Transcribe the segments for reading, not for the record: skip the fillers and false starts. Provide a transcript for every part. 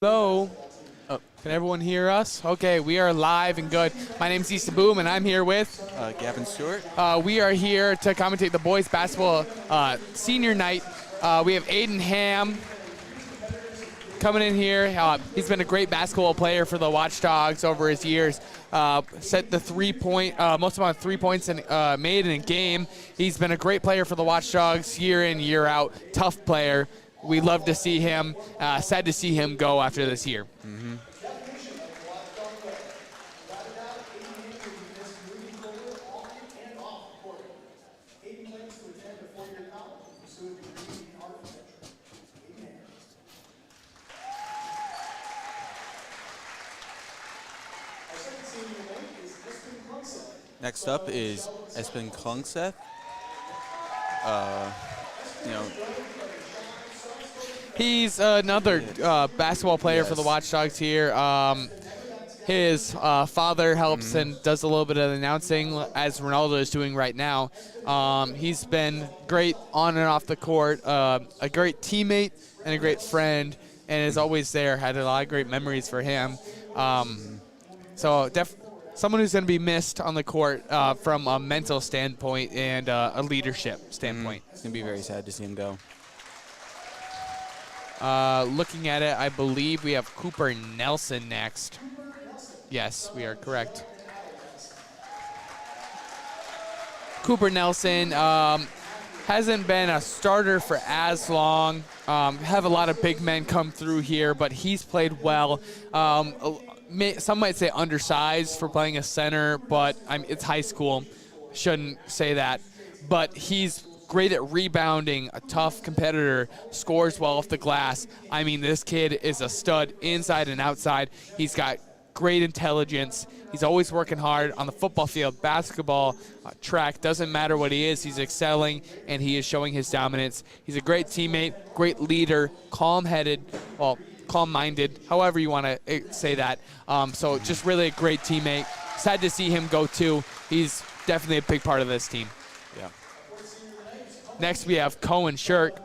Hello. Oh, can everyone hear us? Okay, we are live and good. My name's Issa Boom, and I'm here with Gavin Stewart. We are here to commentate the boys basketball senior night. We have Aiden Ham coming in here. He's been a great basketball player for the Watchdogs over his years. Set the most amount of 3 points made in a game. He's been a great player for the Watchdogs year in, year out. Tough player. We love to see him. Sad to see him go after this year. Mm-hmm. Next up is Espen Klungseth. He's another basketball player for the Watchdogs here. His father helps and does a little bit of announcing, as Ronaldo is doing right now. He's been great on and off the court, a great teammate and a great friend, and is always there. Had a lot of great memories for him. Someone who's going to be missed on the court from a mental standpoint and a leadership standpoint. It's going to be very sad to see him go. Looking at it, I believe we have Cooper Nelson next. Yes, we are correct. Cooper Nelson hasn't been a starter for as long. Have a lot of big men come through here, but he's played well. Some might say undersized for playing a center, but it's high school. Shouldn't say that. But he's great at rebounding, a tough competitor, scores well off the glass. I mean, this kid is a stud inside and outside. He's got great intelligence. He's always working hard on the football field, basketball, track. Doesn't matter what he is. He's excelling, and he is showing his dominance. He's a great teammate, great leader, calm-headed, calm-minded, however you want to say that. So just really a great teammate. Sad to see him go, too. He's definitely a big part of this team. Yeah. Next, we have Cohen Shirk.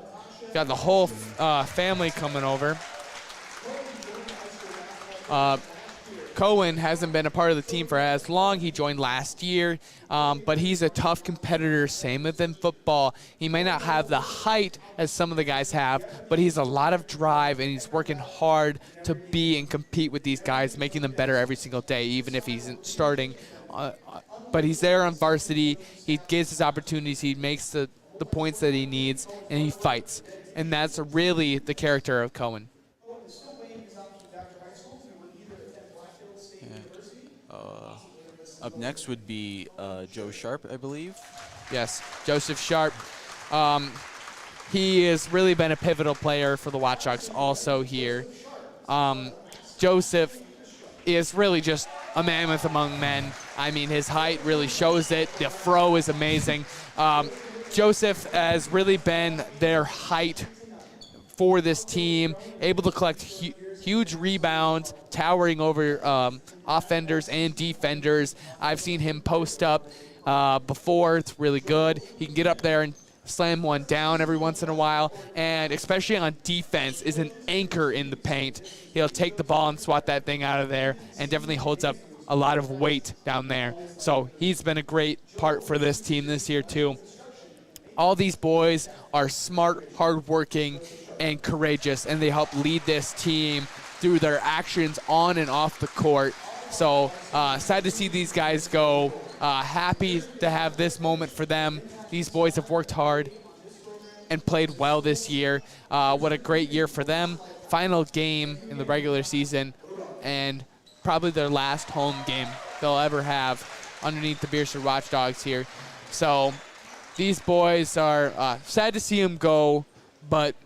Got the whole family coming over. Cohen hasn't been a part of the team for as long. He joined last year, but he's a tough competitor, same with in football. He may not have the height as some of the guys have, but he's a lot of drive, and he's working hard to be and compete with these guys, making them better every single day, even if he's isn't starting. But he's there on varsity. He gives his opportunities. He makes the points that he needs, and he fights. And that's really the character of Cohen. Up next would be Joe Sharp, I believe. Yes, Joseph Sharp. He has really been a pivotal player for the Watchdogs also here. Joseph is really just a mammoth among men. I mean, his height really shows it. The throw is amazing. Joseph has really been their height for this team, able to collect huge rebounds, towering over offenders and defenders. I've seen him post up before. It's really good. He can get up there and slam one down every once in a while, and especially on defense is an anchor in the paint. He'll take the ball and swat that thing out of there, and definitely holds up a lot of weight down there. So he's been a great part for this team this year too. All these boys are smart, hardworking, and courageous, and they help lead this team through their actions on and off the court. So sad to see these guys go. Happy to have this moment for them. These boys have worked hard and played well this year. What a great year for them. Final game in the regular season, and probably their last home game they'll ever have underneath the Beershire Watchdogs here. So these boys are sad to see them go, but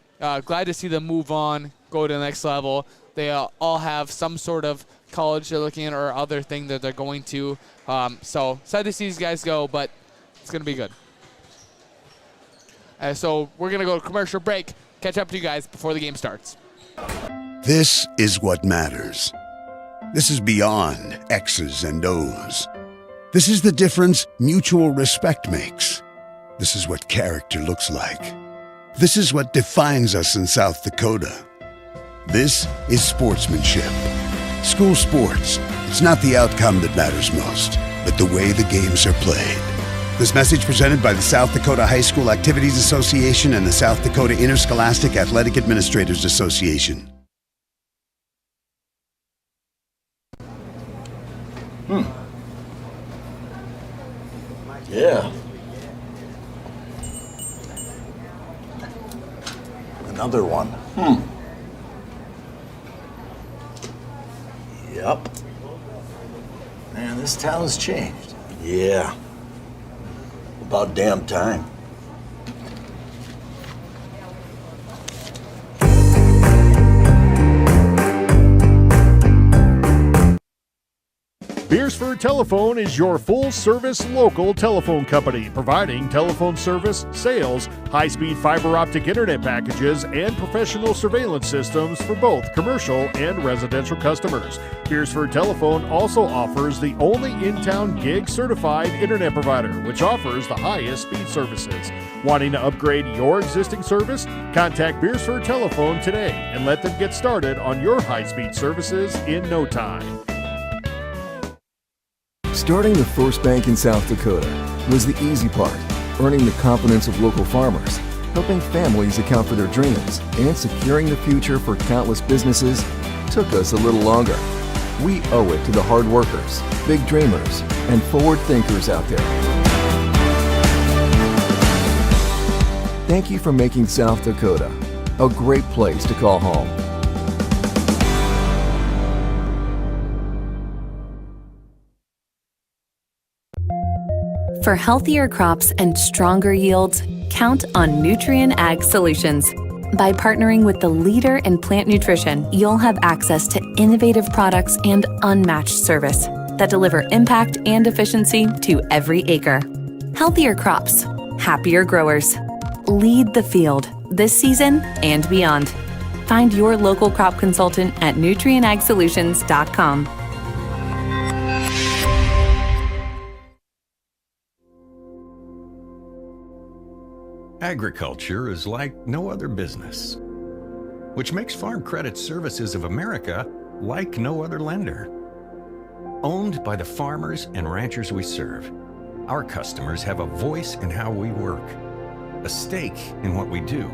glad to see them move on, go to the next level. They all have some sort of college they're looking at or other thing that they're going to. So sad to see these guys go, but it's going to be good. So we're going to go to commercial break, catch up to you guys before the game starts. This is what matters. This is beyond X's and O's. This is the difference mutual respect makes. This is what character looks like. This is what defines us in South Dakota. This is sportsmanship. School sports. It's not the outcome that matters most, but the way the games are played. This message presented by the South Dakota High School Activities Association and the South Dakota Interscholastic Athletic Administrators Association. Yeah. Another one. Yep. Man, this town's changed. Yeah. About damn time. Beersford Telephone is your full-service local telephone company, providing telephone service, sales, high-speed fiber optic internet packages, and professional surveillance systems for both commercial and residential customers. Beersford Telephone also offers the only in-town gig-certified internet provider, which offers the highest speed services. Wanting to upgrade your existing service? Contact Beersford Telephone today and let them get started on your high-speed services in no time. Starting the first bank in South Dakota was the easy part, earning the confidence of local farmers, helping families account for their dreams, and securing the future for countless businesses took us a little longer. We owe it to the hard workers, big dreamers, and forward thinkers out there. Thank you for making South Dakota a great place to call home. For healthier crops and stronger yields, count on Nutrien Ag Solutions. By partnering with the leader in plant nutrition, you'll have access to innovative products and unmatched service that deliver impact and efficiency to every acre. Healthier crops, happier growers. Lead the field this season and beyond. Find your local crop consultant at nutrienagsolutions.com. Agriculture is like no other business, which makes Farm Credit Services of America like no other lender. Owned by the farmers and ranchers we serve, our customers have a voice in how we work, a stake in what we do,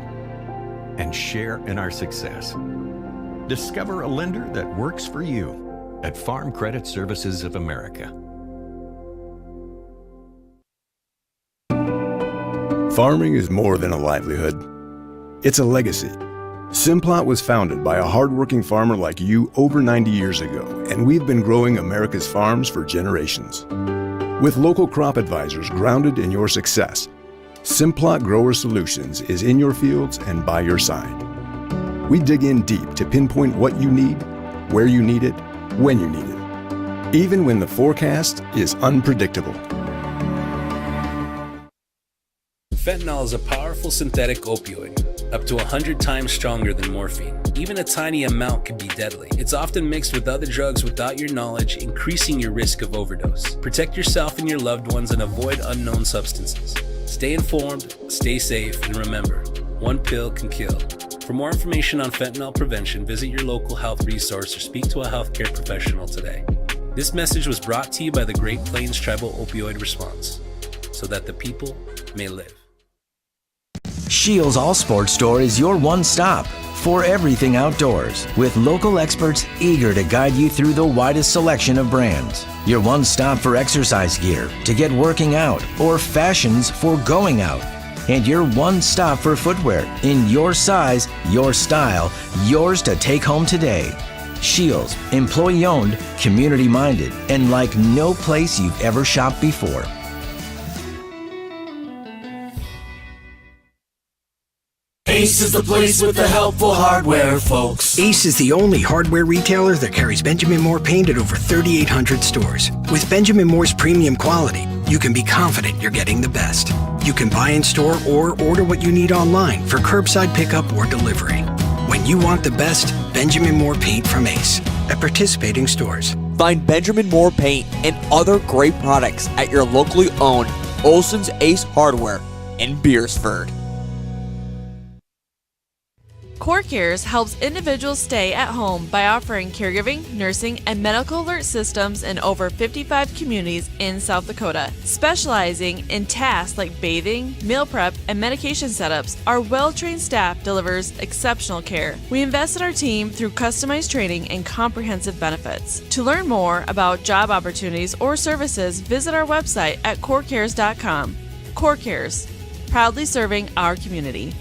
and share in our success. Discover a lender that works for you at Farm Credit Services of America. Farming is more than a livelihood. It's a legacy. Simplot was founded by a hardworking farmer like you over 90 years ago, and we've been growing America's farms for generations. With local crop advisors grounded in your success, Simplot Grower Solutions is in your fields and by your side. We dig in deep to pinpoint what you need, where you need it, when you need it, even when the forecast is unpredictable. Fentanyl is a powerful synthetic opioid, up to 100 times stronger than morphine. Even a tiny amount can be deadly. It's often mixed with other drugs without your knowledge, increasing your risk of overdose. Protect yourself and your loved ones and avoid unknown substances. Stay informed, stay safe, and remember, one pill can kill. For more information on fentanyl prevention, visit your local health resource or speak to a healthcare professional today. This message was brought to you by the Great Plains Tribal Opioid Response, so that the people may live. Shields All Sports Store is your one stop for everything outdoors, with local experts eager to guide you through the widest selection of brands. Your one stop for exercise gear to get working out or fashions for going out. And your one stop for footwear in your size, your style, yours to take home today. Shields, employee owned, community minded, and like no place you've ever shopped before. Ace is the place with the helpful hardware, folks. Ace is the only hardware retailer that carries Benjamin Moore paint at over 3,800 stores. With Benjamin Moore's premium quality, you can be confident you're getting the best. You can buy in store or order what you need online for curbside pickup or delivery. When you want the best, Benjamin Moore paint from Ace at participating stores. Find Benjamin Moore paint and other great products at your locally owned Olson's Ace Hardware in Beersford. Core Cares helps individuals stay at home by offering caregiving, nursing, and medical alert systems in over 55 communities in South Dakota. Specializing in tasks like bathing, meal prep, and medication setups, our well-trained staff delivers exceptional care. We invest in our team through customized training and comprehensive benefits. To learn more about job opportunities or services, visit our website at corecares.com. Core Cares, proudly serving our community.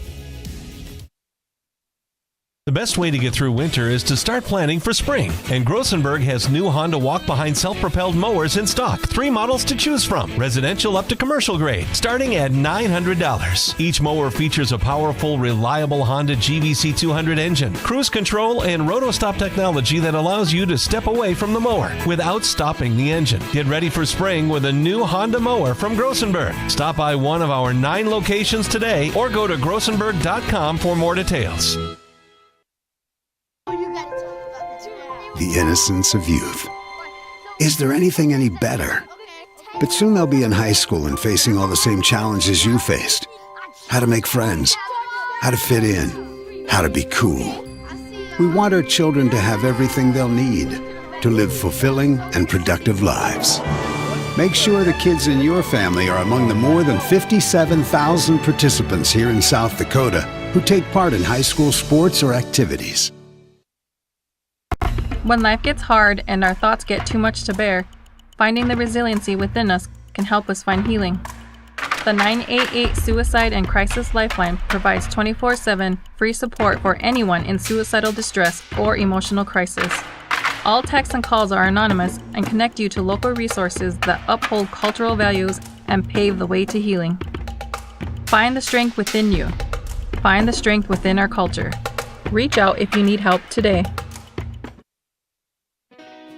The best way to get through winter is to start planning for spring. And Grossenberg has new Honda walk-behind self-propelled mowers in stock. 3 models to choose from, residential up to commercial grade, starting at $900. Each mower features a powerful, reliable Honda GVC 200 engine, cruise control, and roto-stop technology that allows you to step away from the mower without stopping the engine. Get ready for spring with a new Honda mower from Grossenberg. Stop by one of our 9 locations today or go to grossenberg.com for more details. The innocence of youth. Is there anything any better? But soon they'll be in high school and facing all the same challenges you faced. How to make friends, how to fit in, how to be cool. We want our children to have everything they'll need to live fulfilling and productive lives. Make sure the kids in your family are among the more than 57,000 participants here in South Dakota who take part in high school sports or activities. When life gets hard and our thoughts get too much to bear, finding the resiliency within us can help us find healing. The 988 Suicide and Crisis Lifeline provides 24/7 free support for anyone in suicidal distress or emotional crisis. All texts and calls are anonymous and connect you to local resources that uphold cultural values and pave the way to healing. Find the strength within you. Find the strength within our culture. Reach out if you need help today.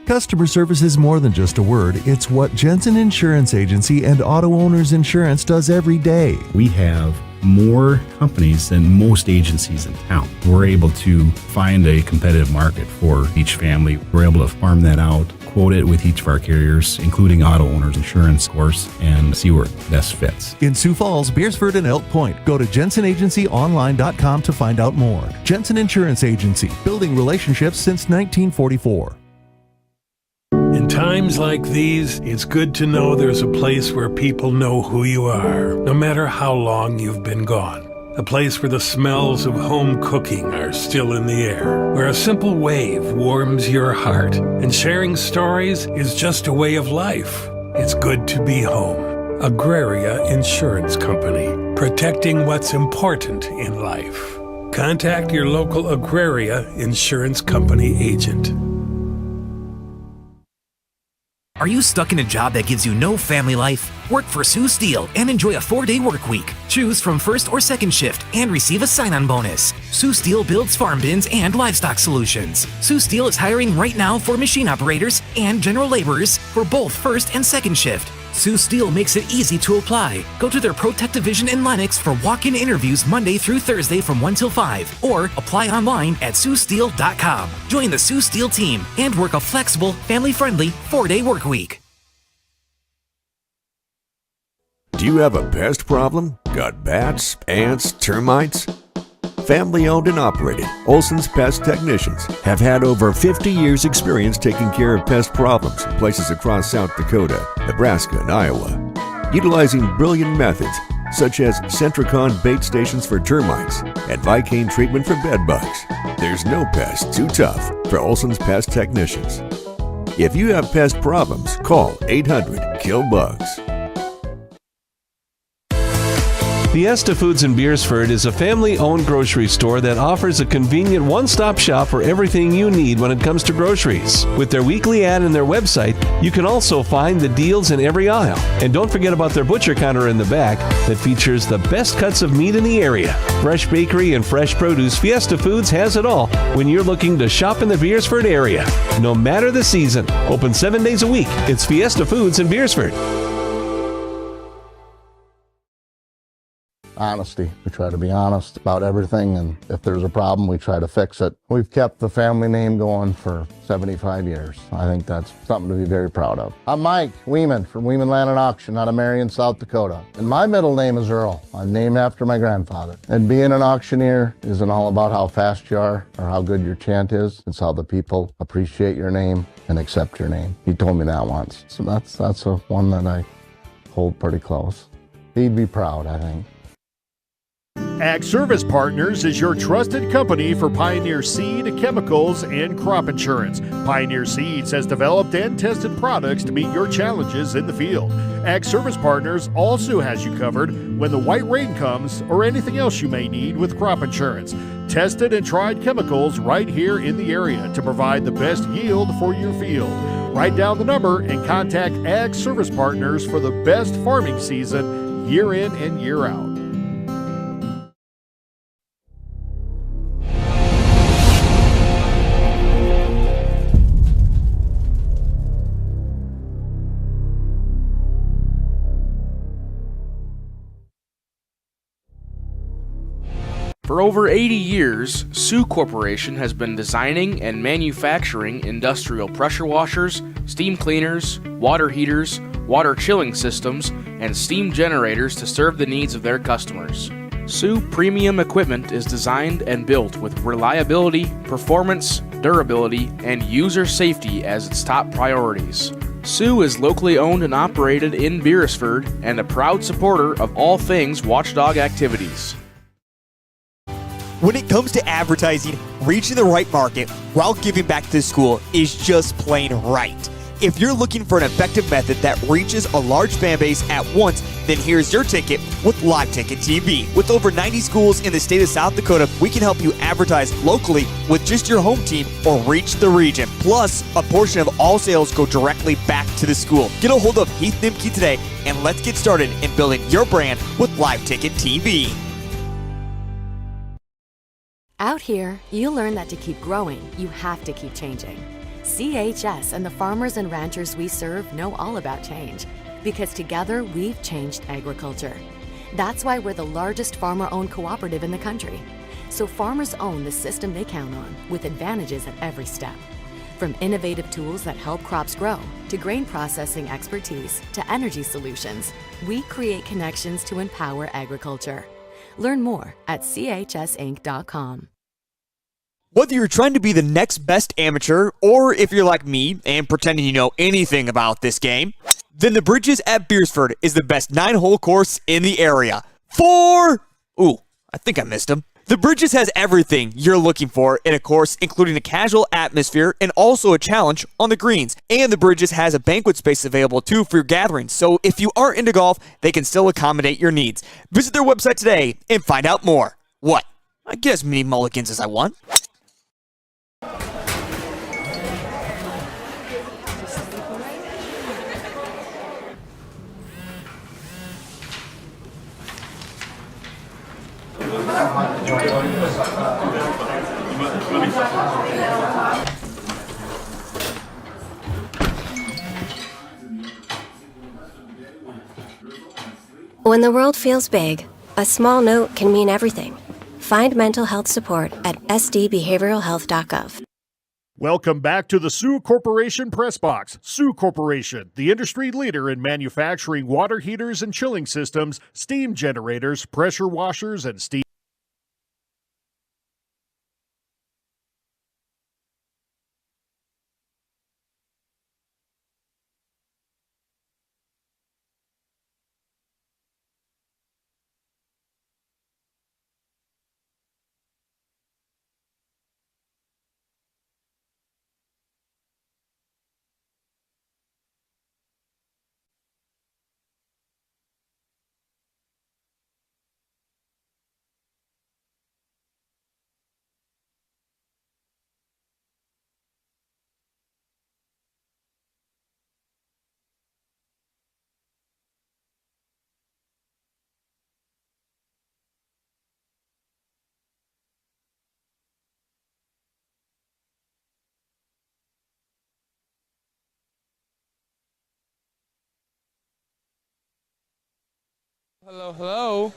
Customer service is more than just a word. It's what Jensen Insurance Agency and Auto Owners Insurance does every day. We have more companies than most agencies in town. We're able to find a competitive market for each family. We're able to farm that out, quote it with each of our carriers, including Auto Owners Insurance, of course, and see where it best fits. In Sioux Falls, Beersford, and Elk Point, go to jensenagencyonline.com to find out more. Jensen Insurance Agency, building relationships since 1944. In times like these, it's good to know there's a place where people know who you are, no matter how long you've been gone. A place where the smells of home cooking are still in the air, where a simple wave warms your heart, and sharing stories is just a way of life. It's good to be home. Agraria Insurance Company, protecting what's important in life. Contact your local Agraria Insurance Company agent. Are you stuck in a job that gives you no family life? Work for Sioux Steel and enjoy a 4-day work week. Choose from first or second shift and receive a sign-on bonus. Sioux Steel builds farm bins and livestock solutions. Sioux Steel is hiring right now for machine operators and general laborers for both first and second shift. Sioux Steel makes it easy to apply. Go to their ProTech division in Lennox for walk-in interviews Monday through Thursday from 1 till 5, or apply online at siouxsteel.com. Join the Sioux Steel team and work a flexible, family-friendly 4-day work week. Do you have a pest problem? Got bats, ants, termites? Family owned and operated, Olson's Pest Technicians have had over 50 years experience taking care of pest problems in places across South Dakota, Nebraska, and Iowa. Utilizing brilliant methods such as Centricon bait stations for termites and Vicane treatment for bed bugs, there's no pest too tough for Olson's Pest Technicians. If you have pest problems, call 800-KILL-BUGS. Fiesta Foods in Beersford is a family-owned grocery store that offers a convenient one-stop shop for everything you need when it comes to groceries. With their weekly ad and their website, you can also find the deals in every aisle. And don't forget about their butcher counter in the back that features the best cuts of meat in the area. Fresh bakery and fresh produce, Fiesta Foods has it all when you're looking to shop in the Beersford area. No matter the season, open 7 days a week. It's Fiesta Foods in Beersford. Honesty. We try to be honest about everything, and if there's a problem, we try to fix it. We've kept the family name going for 75 years. I think that's something to be very proud of. I'm Mike Weeman from Weeman Land and Auction out of Marion, South Dakota. And my middle name is Earl. I'm named after my grandfather. And being an auctioneer isn't all about how fast you are or how good your chant is. It's how the people appreciate your name and accept your name. He told me that once. So that's a one that I hold pretty close. He'd be proud, I think. Ag Service Partners is your trusted company for Pioneer seed, chemicals, and crop insurance. Pioneer Seeds has developed and tested products to meet your challenges in the field. Ag Service Partners also has you covered when the white rain comes or anything else you may need with crop insurance. Tested and tried chemicals right here in the area to provide the best yield for your field. Write down the number and contact Ag Service Partners for the best farming season year in and year out. For over 80 years, Sioux Corporation has been designing and manufacturing industrial pressure washers, steam cleaners, water heaters, water chilling systems, and steam generators to serve the needs of their customers. Sioux Premium Equipment is designed and built with reliability, performance, durability, and user safety as its top priorities. Sioux is locally owned and operated in Beresford and a proud supporter of all things Watchdog activities. When it comes to advertising, reaching the right market while giving back to the school is just plain right. If you're looking for an effective method that reaches a large fan base at once, then here's your ticket with Live Ticket TV. With over 90 schools in the state of South Dakota, we can help you advertise locally with just your home team or reach the region. Plus, a portion of all sales go directly back to the school. Get a hold of Heath Nimke today and let's get started in building your brand with Live Ticket TV. Out here, you learn that to keep growing, you have to keep changing. CHS and the farmers and ranchers we serve know all about change, because together we've changed agriculture. That's why we're the largest farmer-owned cooperative in the country. So farmers own the system they count on, with advantages at every step. From innovative tools that help crops grow, to grain processing expertise, to energy solutions, we create connections to empower agriculture. Learn more at chsinc.com. Whether you're trying to be the next best amateur, or if you're like me and pretending you know anything about this game, then the Bridges at Beresford is the best 9-hole course in the area. I think I missed him. The Bridges has everything you're looking for in a course, including a casual atmosphere and also a challenge on the greens. And the Bridges has a banquet space available too for your gatherings, so if you aren't into golf, they can still accommodate your needs. Visit their website today and find out more. What? I get as many mulligans as I want. When the world feels big, a small note can mean everything. Find mental health support at sdbehavioralhealth.gov. Welcome back to the Sioux Corporation Press Box. Sioux Corporation, the industry leader in manufacturing water heaters and chilling systems, steam generators, pressure washers, and steam. Hello, hello.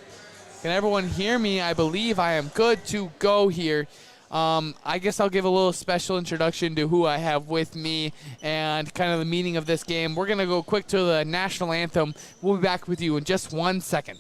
Can everyone hear me? I believe I am good to go here. I guess I'll give a little special introduction to who I have with me and kind of the meaning of this game. We're going to go quick to the national anthem. We'll be back with you in just 1 second.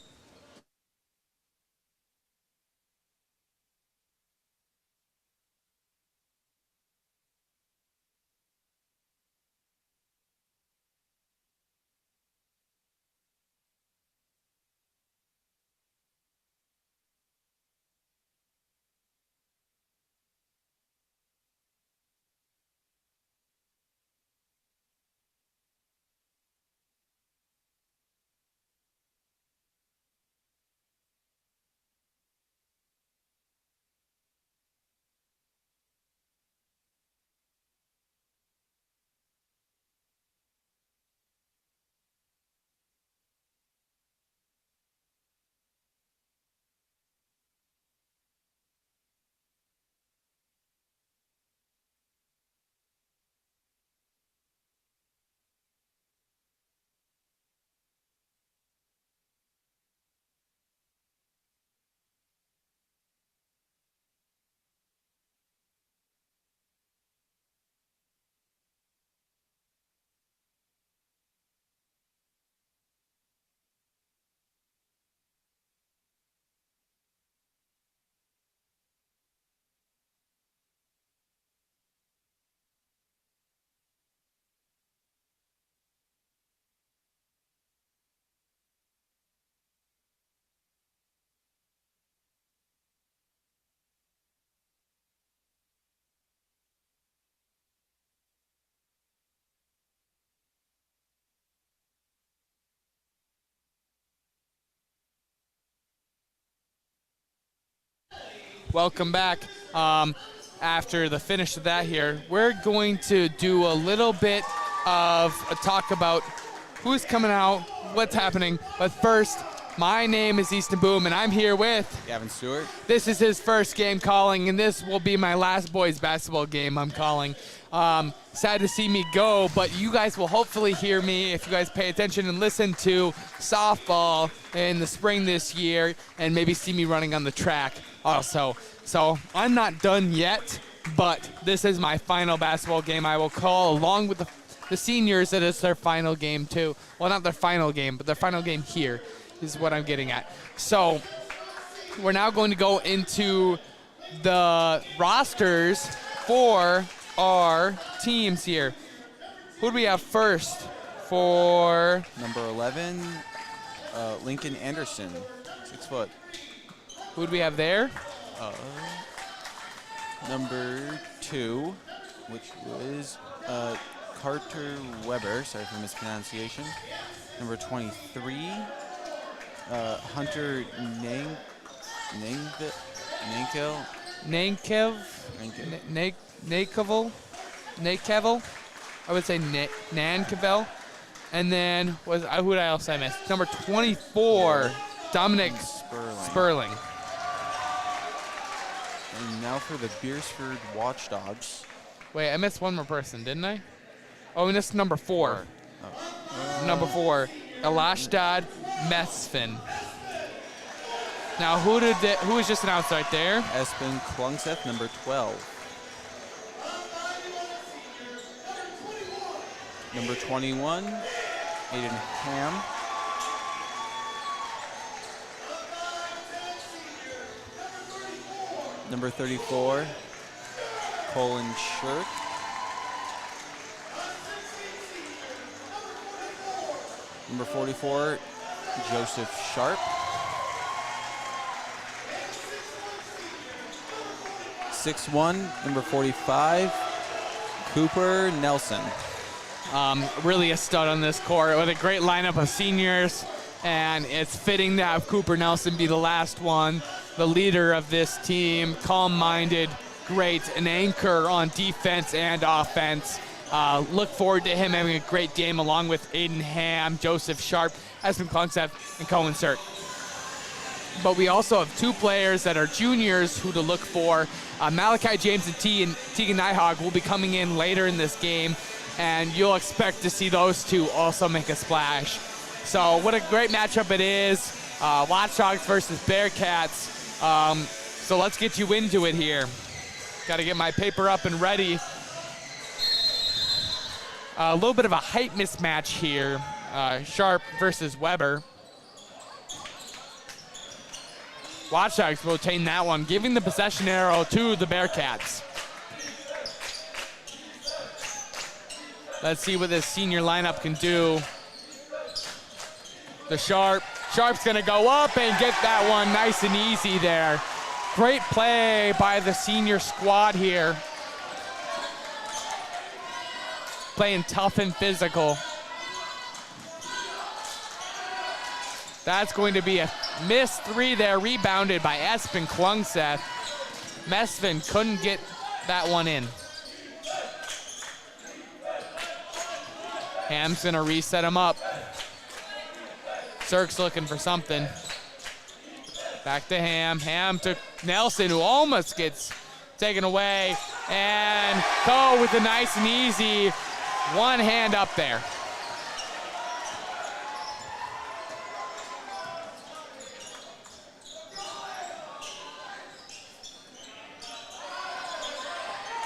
Welcome back. After the finish of that here, we're going to do a little bit of a talk about who's coming out, what's happening. But first, my name is Easton Boom, and I'm here with Gavin Stewart. This is his first game calling, and this will be my last boys basketball game I'm calling. Sad to see me go, but you guys will hopefully hear me if you guys pay attention and listen to softball in the spring this year, and maybe see me running on the track also. So I'm not done yet, but this is my final basketball game I will call along with the seniors. It is their final game too. Well, not their final game, but their final game here is what I'm getting at. So we're now going to go into the rosters for our teams here. Who do we have first for number 11, Lincoln Anderson, 6 foot. Who do we have there? Number 2, which was Carter Weber. Sorry for mispronunciation. Number 23, Hunter Nankevel. I would say Nankevel. And then who else I missed? Number 24, Dominic Sperling. And now for the Beersford Watchdogs. Wait, I missed one more person, didn't I? Oh, we missed number 4. Number 4, Elashdad Mesfin. Now, who was just announced right there? Espen Klungseth, number 12. Number 21, Aiden Ham. Number 34, Colin Shirk. Number 44, Joseph Sharp. 6'1", number 45, Cooper Nelson. Really a stud on this court with a great lineup of seniors, and it's fitting to have Cooper Nelson be the last one, the leader of this team, calm-minded, great, an anchor on defense and offense. Look forward to him having a great game along with Aiden Ham, Joseph Sharp, Espen Klungseth, and Colin Sirk. But we also have 2 players that are juniors who to look for. Malachi James and Tegan Nyhog will be coming in later in this game, and you'll expect to see those 2 also make a splash. So what a great matchup it is. Watchdogs versus Bearcats. So let's get you into it here. Got to get my paper up and ready. A little bit of a height mismatch here. Sharp versus Weber. Watchdogs will retain that one, giving the possession arrow to the Bearcats. Let's see what this senior lineup can do. The Sharp's gonna go up and get that one nice and easy there. Great play by the senior squad here. Playing tough and physical. That's going to be a missed 3 there, rebounded by Espen Klungseth. Mesvin couldn't get that one in. Ham's gonna reset him up. Cirque's looking for something. Back to Ham. Ham to Nelson, who almost gets taken away. And Coe with a nice and easy one hand up there.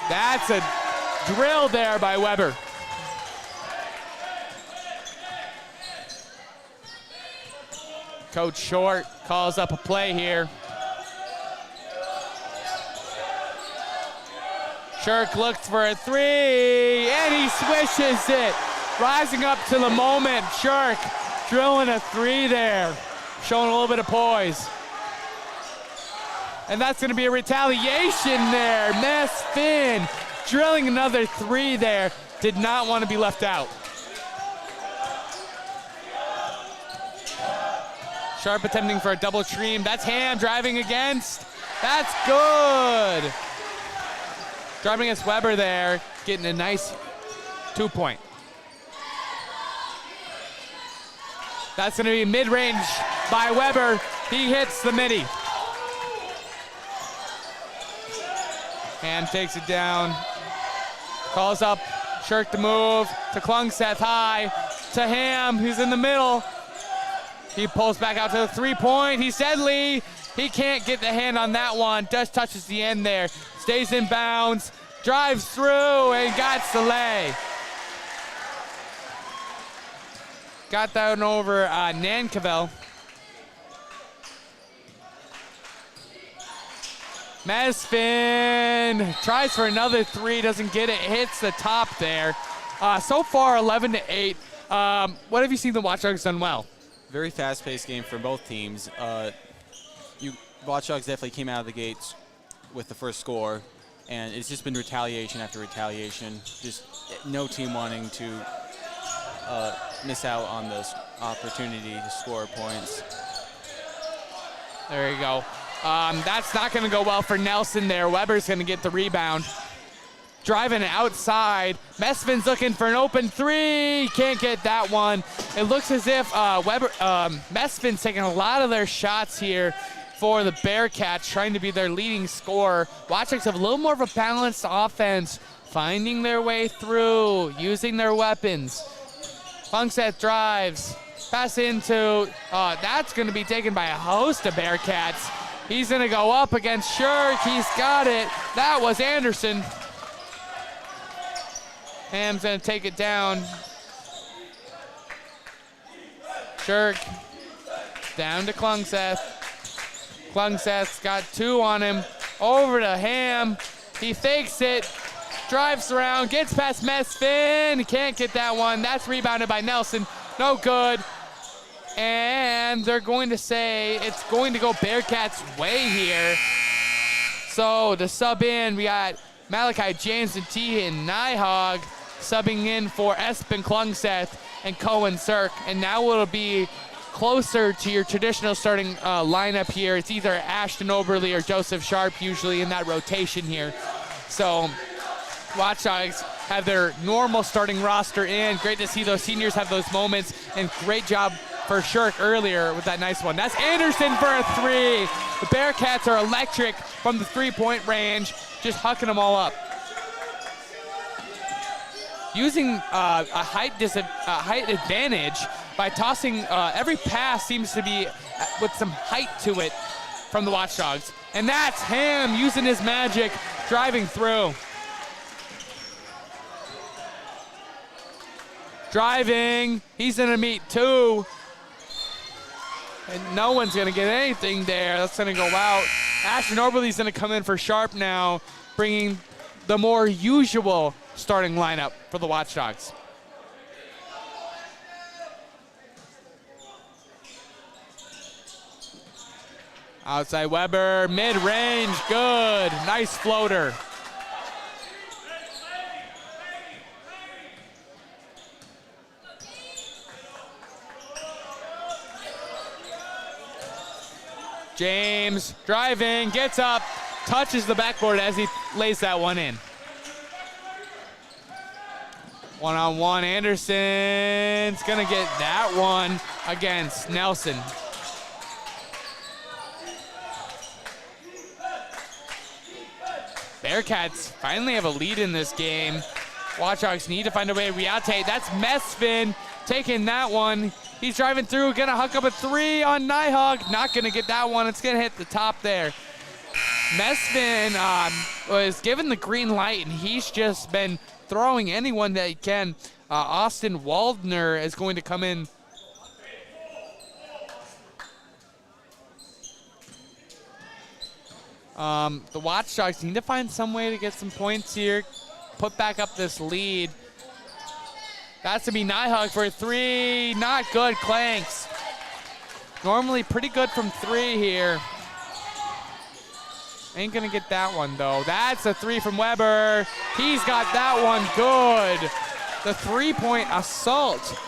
That's a drill there by Weber. Coach Short calls up a play here. Shirk looks for a 3, and he swishes it. Rising up to the moment, Shirk drilling a 3 there, showing a little bit of poise. And that's gonna be a retaliation there. Mesvin drilling another 3 there. Did not want to be left out. Sharp attempting for a double stream. That's Ham driving against. That's good. Driving against Weber there, getting a nice 2-point. That's gonna be mid-range by Weber. He hits the midi. Ham takes it down. Calls up Shirk to move to Klungseth high to Ham, who's in the middle. He pulls back out to the 3-point. He's deadly. He can't get the hand on that one. Just touches the end there. Stays in bounds. Drives through and got Soleil. Got that one over Nankavel. Mesvin tries for another 3. Doesn't get it. Hits the top there. So far, 11-8. What have you seen the Watchdogs done well? Very fast-paced game for both teams. Watchdogs definitely came out of the gates with the first score, and it's just been retaliation after retaliation. Just no team wanting to miss out on this opportunity to score points. There you go. That's not going to go well for Nelson there. Weber's going to get the rebound. Driving it outside. Mesvin's looking for an open 3. Can't get that one. It looks as if Mesvin's taking a lot of their shots here for the Bearcats, trying to be their leading scorer. Watchdogs have a little more of a balanced offense, finding their way through, using their weapons. Klungseth drives. Pass into, that's going to be taken by a host of Bearcats. He's going to go up against Shirk. He's got it. That was Anderson. Ham's going to take it down. Shirk down to Klungseth. Klungseth's got 2 on him. Over to Ham. He fakes it. Drives around. Gets past Mesvin. He can't get that one. That's rebounded by Nelson. No good. And they're going to say it's going to go Bearcats' way here. So to sub in, we got Malachi James and Tehan Nyhog subbing in for Espen Klungseth and Cohen Cirque. And now it'll be closer to your traditional starting lineup here. It's either Ashton Oberly or Joseph Sharp usually in that rotation here. So Watchdogs have their normal starting roster in. Great to see those seniors have those moments, and great job for Shirk earlier with that nice one. That's Anderson for a 3. The Bearcats are electric from the 3-point range, just hucking them all up. Using a height advantage, by tossing every pass seems to be with some height to it from the Watchdogs. And that's Ham using his magic, driving through. Driving, he's gonna meet 2. And no one's gonna get anything there. That's gonna go out. Ashton Oberle's gonna come in for Sharp now, bringing the more usual starting lineup for the Watchdogs. Outside Weber, mid-range, good. Nice floater. James driving, gets up, touches the backboard as he lays that one in. One-on-one, Anderson's gonna get that one against Nelson. Bearcats finally have a lead in this game. Watchdogs need to find a way to reactate. That's Mesfin taking that one. He's driving through, gonna hook up a 3 on Nighthawk. Not gonna get that one, it's gonna hit the top there. Mesfin was given the green light, and he's just been throwing anyone that he can. Austin Waldner is going to come in. The Watchdogs need to find some way to get some points here, put back up this lead. That's to be Nighthawk for a 3. Not good, Clanks. Normally pretty good from 3 here. Ain't gonna get that one though. That's a 3 from Weber. He's got that one good. The 3-point assault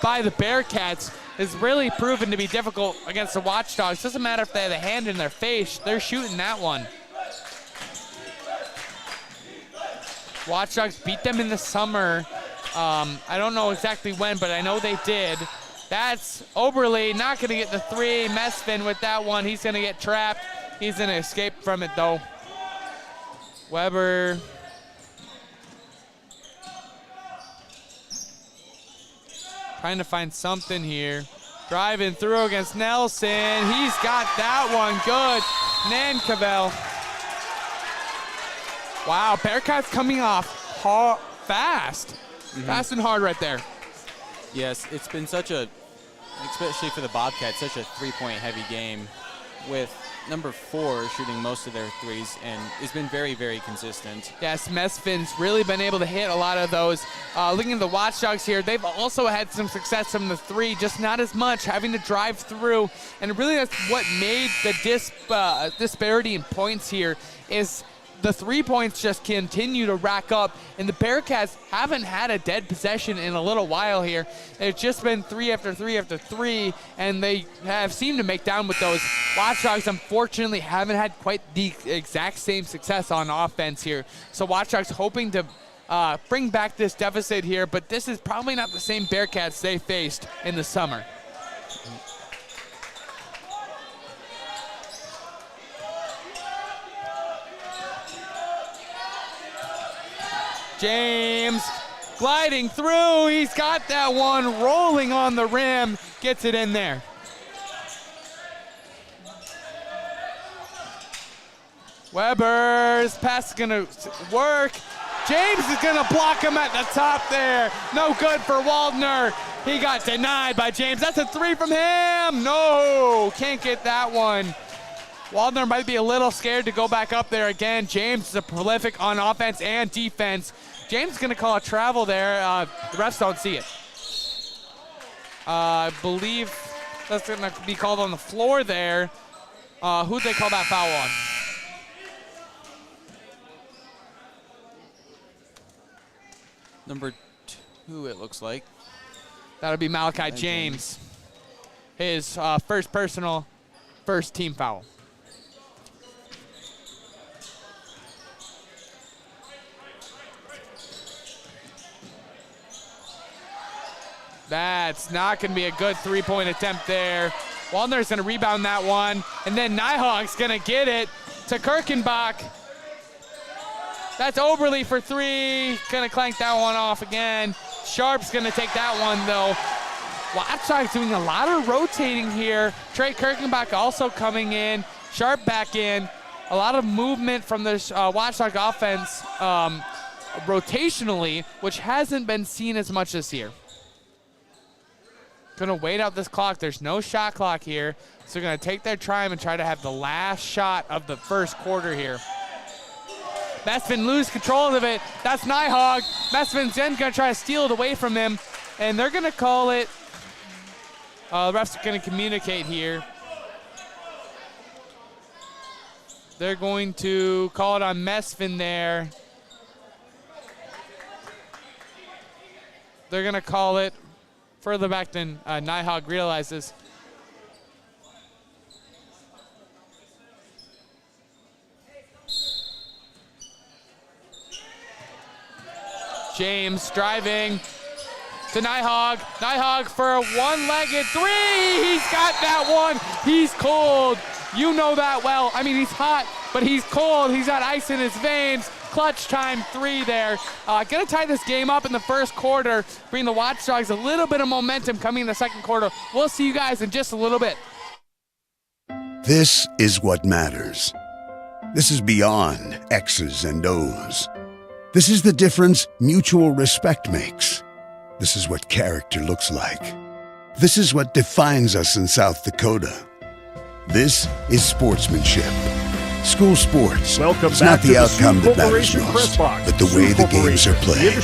by the Bearcats is really proven to be difficult against the Watchdogs. Doesn't matter if they have a hand in their face, they're shooting that one. Watchdogs beat them in the summer. I don't know exactly when, but I know they did. That's Oberle, not gonna get the 3. Mesfin with that one, he's gonna get trapped. He's gonna escape from it though. Weber. Trying to find something here. Driving through against Nelson. He's got that one good. Nankavel. Wow, Bearcats coming off fast. Fast and hard right there. Yes, it's been such a, especially for the Bobcats, such a 3-point heavy game with number 4 shooting most of their 3s, and it's been very, very consistent. Yes, Mesfin's really been able to hit a lot of those. Looking at the Watchdogs here, they've also had some success from the 3, just not as much, having to drive through. And really that's what made the disparity in points here is the 3 points just continue to rack up, and the Bearcats haven't had a dead possession in a little while here. It's just been 3 after 3 after 3, and they have seemed to make down with those. Watchdogs, unfortunately, haven't had quite the exact same success on offense here. So Watchdogs hoping to bring back this deficit here, but this is probably not the same Bearcats they faced in the summer. James gliding through. He's got that one rolling on the rim. Gets it in there. Weber's pass is going to work. James is going to block him at the top there. No good for Waldner. He got denied by James. That's a 3 from him. No, can't get that one. Waldner might be a little scared to go back up there again. James is a prolific on offense and defense. James is going to call a travel there. The refs don't see it. I believe that's going to be called on the floor there. Who'd they call that foul on? Number 2, it looks like. That'll be Malachi James. His first team foul. That's not going to be a good 3-point attempt there. Waldner's going to rebound that one, and then Nighthawk's going to get it to Kirkenbach. That's Oberle for 3. Going to clank that one off again. Sharp's going to take that one, though. Watchdogs doing a lot of rotating here. Trey Kirkenbach also coming in. Sharp back in. A lot of movement from the Watchdog offense rotationally, which hasn't been seen as much this year. Gonna wait out this clock. There's no shot clock here. So they're gonna take their time and try to have the last shot of the first quarter here. Messman lose control of it. That's Nyhog. Messman's then gonna try to steal it away from him. And they're gonna call it, the refs are gonna communicate here. They're going to call it on Messman there. They're gonna call it further back than Nyhog realizes. James driving to Nyhog. Nyhog for a one-legged three. He's got that one. He's cold. You know that well. I mean, he's hot, but he's cold. He's got ice in his veins. Clutch time three there. Gonna tie this game up in the first quarter, bring the Watchdogs a little bit of momentum coming in the second quarter. We'll see you guys in just a little bit. This is what matters. This is beyond X's and O's. This is the difference mutual respect makes. This is what character looks like. This is what defines us in South Dakota. This is sportsmanship. School sports. It's not the outcome that matters most, but the way the games are played.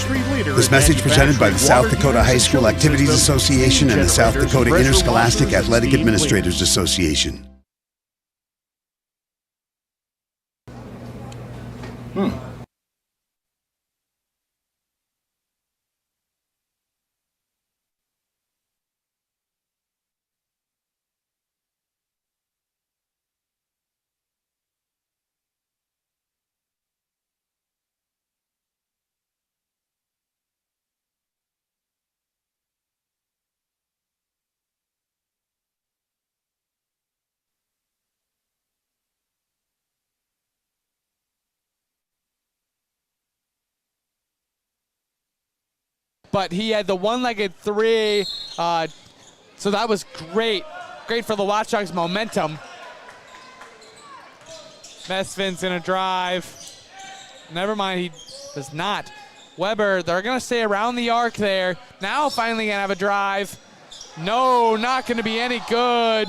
This message presented by the South Dakota High School Activities Association and the South Dakota Interscholastic Athletic Administrators Association. But he had the one-legged three, so that was great. Great for the Watchdogs' momentum. Messman's gonna drive. Never mind, he does not. Weber, they're gonna stay around the arc there. Now finally gonna have a drive. No, not gonna be any good.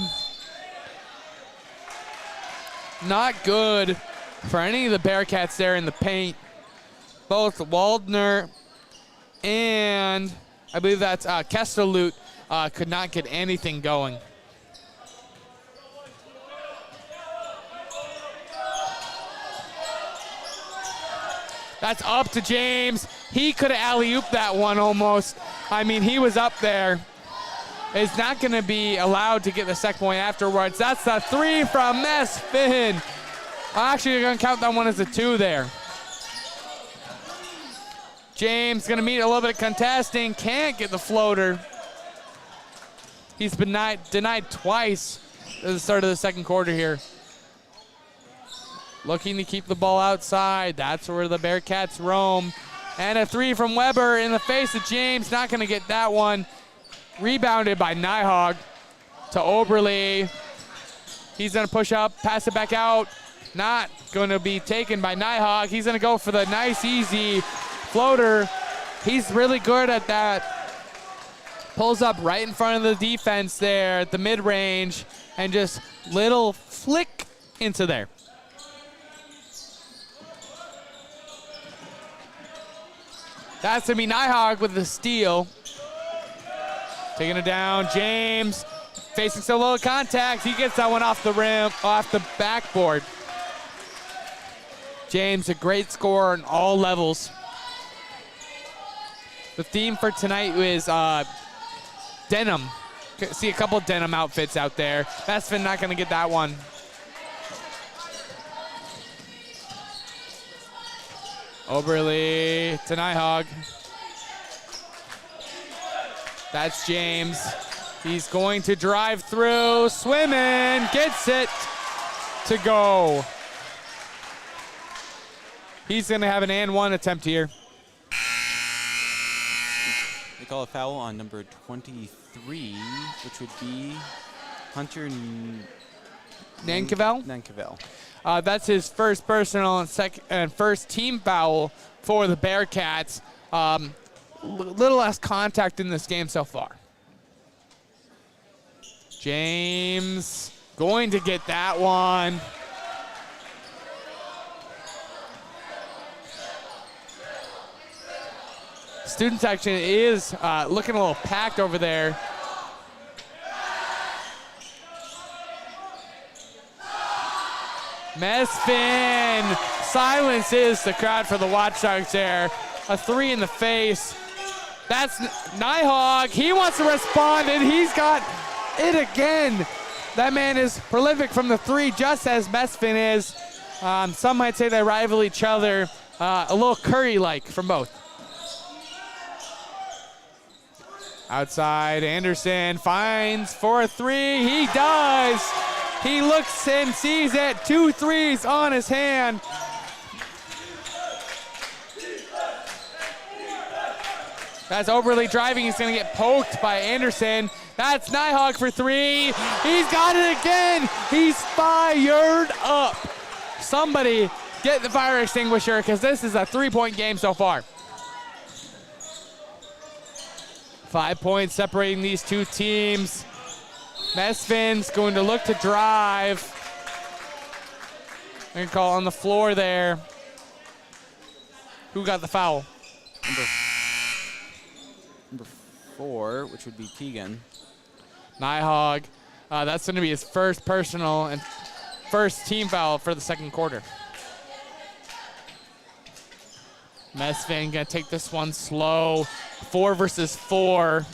Not good for any of the Bearcats there in the paint. Both Waldner and I believe that's Kestelute could not get anything going. That's up to James. He could have alley-ooped that one almost. I mean, he was up there. Is not going to be allowed to get the second point afterwards. That's the three from Messman. Actually, you're going to count that one as a two there. James going to meet a little bit of contesting. Can't get the floater. He's been denied twice at the start of the second quarter here. Looking to keep the ball outside. That's where the Bearcats roam. And a three from Weber in the face of James. Not going to get that one. Rebounded by Nyhog to Oberle. He's going to push up, pass it back out. Not going to be taken by Nyhog. He's going to go for the nice, easy floater. He's really good at that. Pulls up right in front of the defense there at the mid-range and just little flick into there. That's going to be Nyhog with the steal. Taking it down, James facing so low contact. He gets that one off the rim, off the backboard. James, a great scorer on all levels. The theme for tonight is denim. See a couple denim outfits out there. Messman not going to get that one. Oberle to Nyhog. That's James. He's going to drive through, swimming, gets it to go. He's going to have an and one attempt here. call a foul on number 23, which would be Hunter Nankavel. That's his first personal and first team foul for the Bearcats. Little less contact in this game so far. James going to get that one. Student section is looking a little packed over there. Mesfin silences the crowd for the Watchdogs there. A 3 in the face. That's Nighthawk. He wants to respond, and he's got it again. That man is prolific from the 3, just as Mesfin is. Some might say they rival each other. A little Curry-like from both. Outside, Anderson finds for a 3. He does. He looks and sees it. 2 threes on his hand. That's Oberly driving. He's going to get poked by Anderson. That's Nighthawk for 3. He's got it again. He's fired up. Somebody get the fire extinguisher, because this is a 3-point game so far. 5 points separating these two teams. Mesfin's going to look to drive. They're going to call on the floor there. Who got the foul? Number 4, which would be Keegan. Nighthawk. That's going to be his first personal and first team foul for the second quarter. Mesfin going to take this one slow. 4 versus 4.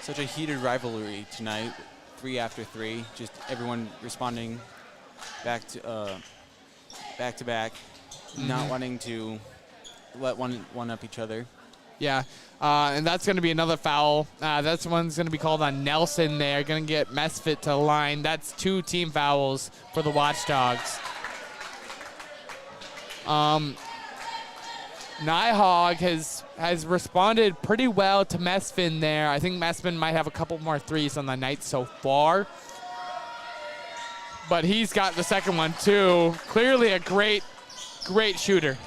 Such a heated rivalry tonight. 3 after 3. Just everyone responding back to back, not wanting to let one up each other. Yeah, and that's going to be another foul. That's one's going to be called on Nelson there. Going to get Mesfit to the line. That's 2 team fouls for the Watchdogs. Nighthawk has responded pretty well to Mesfin there. I think Mesfin might have a couple more threes on the night so far. But he's got the second one too. Clearly a great shooter.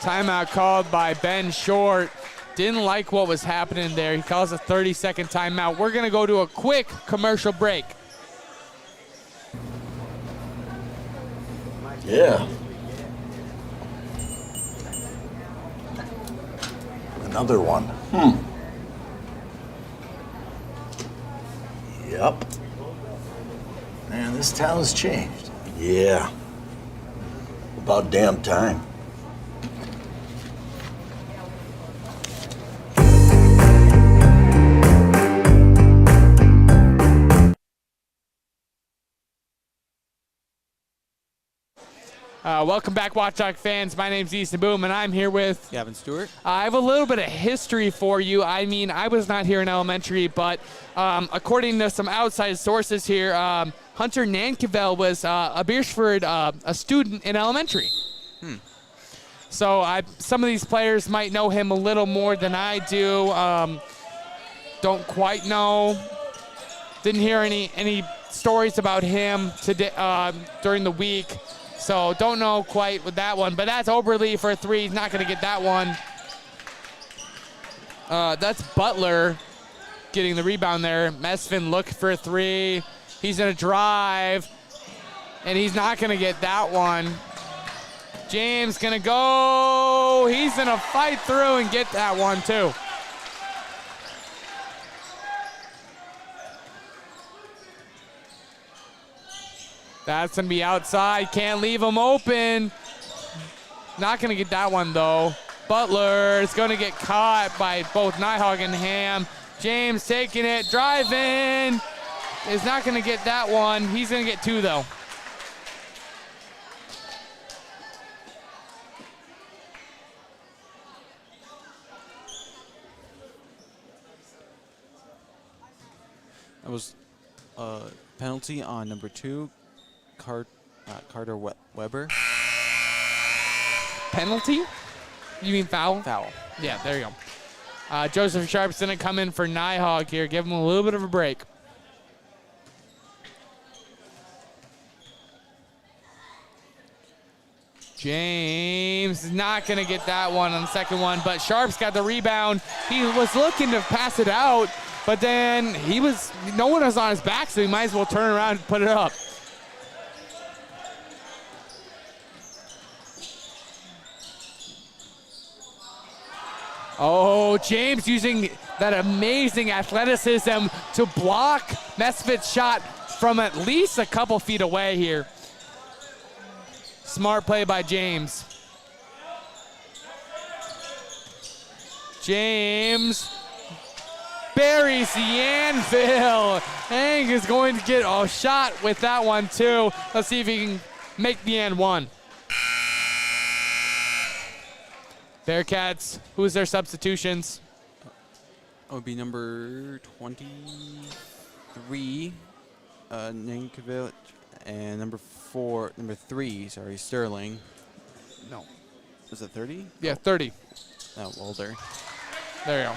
Timeout called by Ben Short. Didn't like what was happening there. He calls a 30-second timeout. We're going to go to a quick commercial break. Yeah. Another one. Yep. Man, this town's changed. Yeah. About damn time. Welcome back, Watchdog fans. My name's Easton Boom, and I'm here with Gavin Stewart. I have a little bit of history for you. I mean, I was not here in elementary, but according to some outside sources here, Hunter Nankavel was a Beersford a student in elementary. So some of these players might know him a little more than I do. Don't quite know. Didn't hear any stories about him today during the week. So don't know quite with that one, but that's Oberly for a 3. He's not going to get that one. That's Butler getting the rebound there. Mesfin look for a 3. He's going to drive, and he's not going to get that one. James going to go. He's going to fight through and get that one too. That's going to be outside. Can't leave him open. Not going to get that one, though. Butler is going to get caught by both Nighthawk and Ham. James taking it, driving. Is not going to get that one. He's going to get 2, though. was a penalty on number 2, Carter Weber. Penalty? You mean foul? Foul. Yeah, there you go. Joseph Sharp's going to come in for Nighthawk here. Give him a little bit of a break. James is not going to get that one on the second one, but Sharp's got the rebound. He was looking to pass it out, but then no one was on his back, so he might as well turn around and put it up. Oh, James using that amazing athleticism to block Mesfit's shot from at least a couple feet away here. Smart play by James. James buries the anvil. Hank is going to get a shot with that one too. Let's see if he can make the and one. Bearcats, who's their substitutions? It would be number 23, Nankovic, and number 3, Sterling. No. Was it 30? Yeah, 30. No, older. There you go.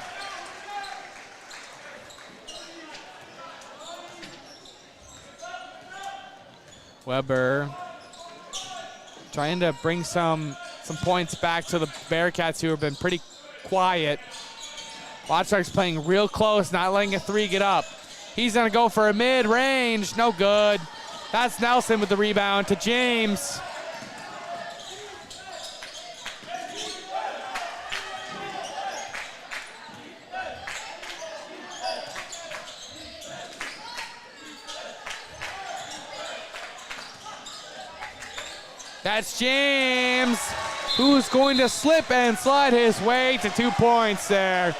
Weber trying to bring some points back to the Bearcats, who have been pretty quiet. Watchdogs playing real close, not letting a 3 get up. He's gonna go for a mid-range, no good. That's Nelson with the rebound to James. That's James, who's going to slip and slide his way to 2 points there.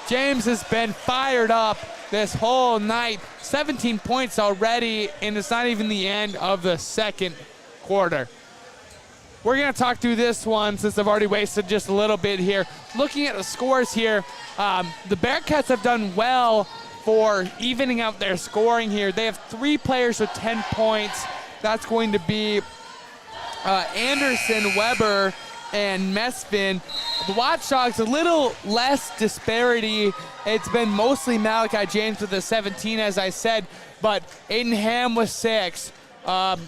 James has been fired up this whole night. 17 points already, and it's not even the end of the second quarter. We're going to talk through this one since I've already wasted just a little bit here. Looking at the scores here, the Bearcats have done well for evening out their scoring here. They have 3 players with 10 points. That's going to be Anderson, Weber, and Mesfin. The Watchdogs, a little less disparity. It's been mostly Malachi James with the 17, as I said, but Aiden Ham with 6.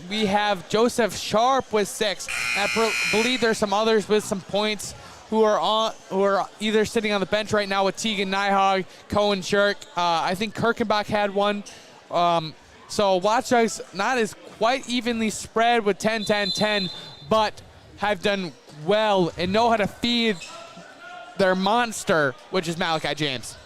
We have Joseph Sharp with 6. I believe there's some others with some points who are either sitting on the bench right now with Tegan Nyhog, Cohen Shirk. I think Kirkenbach had one. So Watchdogs not as quite evenly spread with 10, 10, 10, but have done well and know how to feed their monster, which is Malachi James.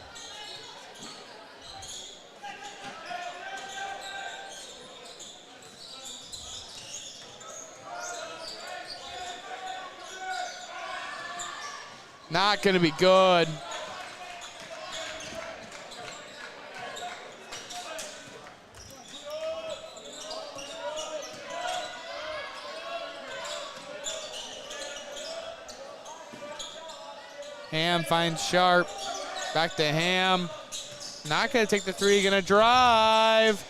Not going to be good. Ham finds Sharp. Back to Ham. Not going to take the 3, going to drive.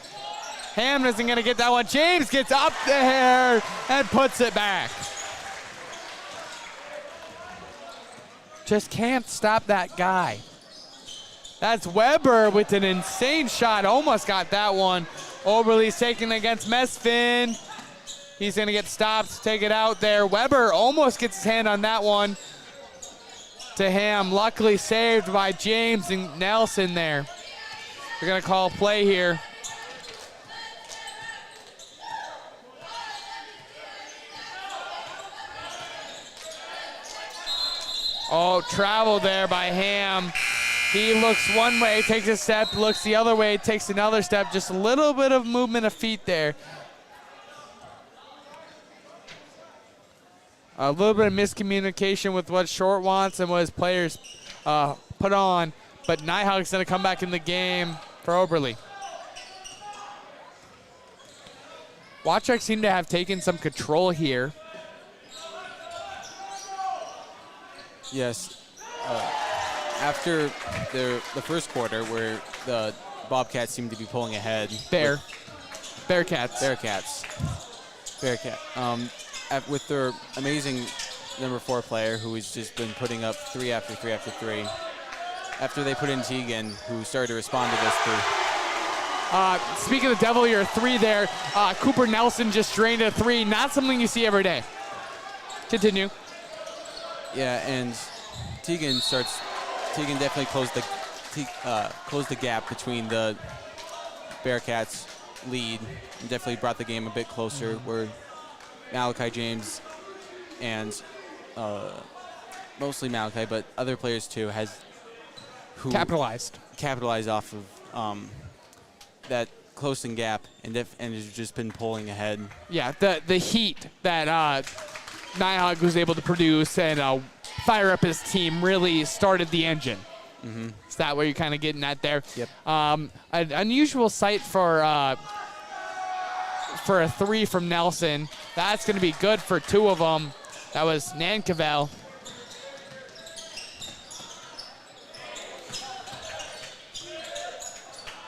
Ham isn't going to get that one. James gets up there and puts it back. Just can't stop that guy. That's Weber with an insane shot. Almost got that one. Oberle's taken against Mesfin. He's going to get stopped, take it out there. Weber almost gets his hand on that one. To Ham, luckily saved by James and Nelson there. They're going to call play here. Oh, travel there by Ham. He looks one way, takes a step, looks the other way, takes another step. Just a little bit of movement of feet there. A little bit of miscommunication with what Short wants and what his players put on. But Nighthawk's going to come back in the game for Oberle. Watchdogs seem to have taken some control here. Yes. After the first quarter, where the Bobcats seem to be pulling ahead. Bearcats. With their amazing number 4 player who has just been putting up 3 after 3 after 3. After they put in Teagan, who started to respond to this too. Speaking of the devil, your 3 there. Cooper Nelson just drained a 3. Not something you see every day. Continue. Yeah, and Teagan definitely closed the gap between the Bearcats' lead and definitely brought the game a bit closer, where Malachi James and mostly Malachi, but other players too, capitalized off of that closing gap and has just been pulling ahead. Yeah, the heat that Nighthawk was able to produce and fire up his team really started the engine. Mm-hmm. Is that what you're kind of getting at there? Yep. An unusual sight for a 3 from Nelson. That's going to be good for 2 of them. That was Nancavel.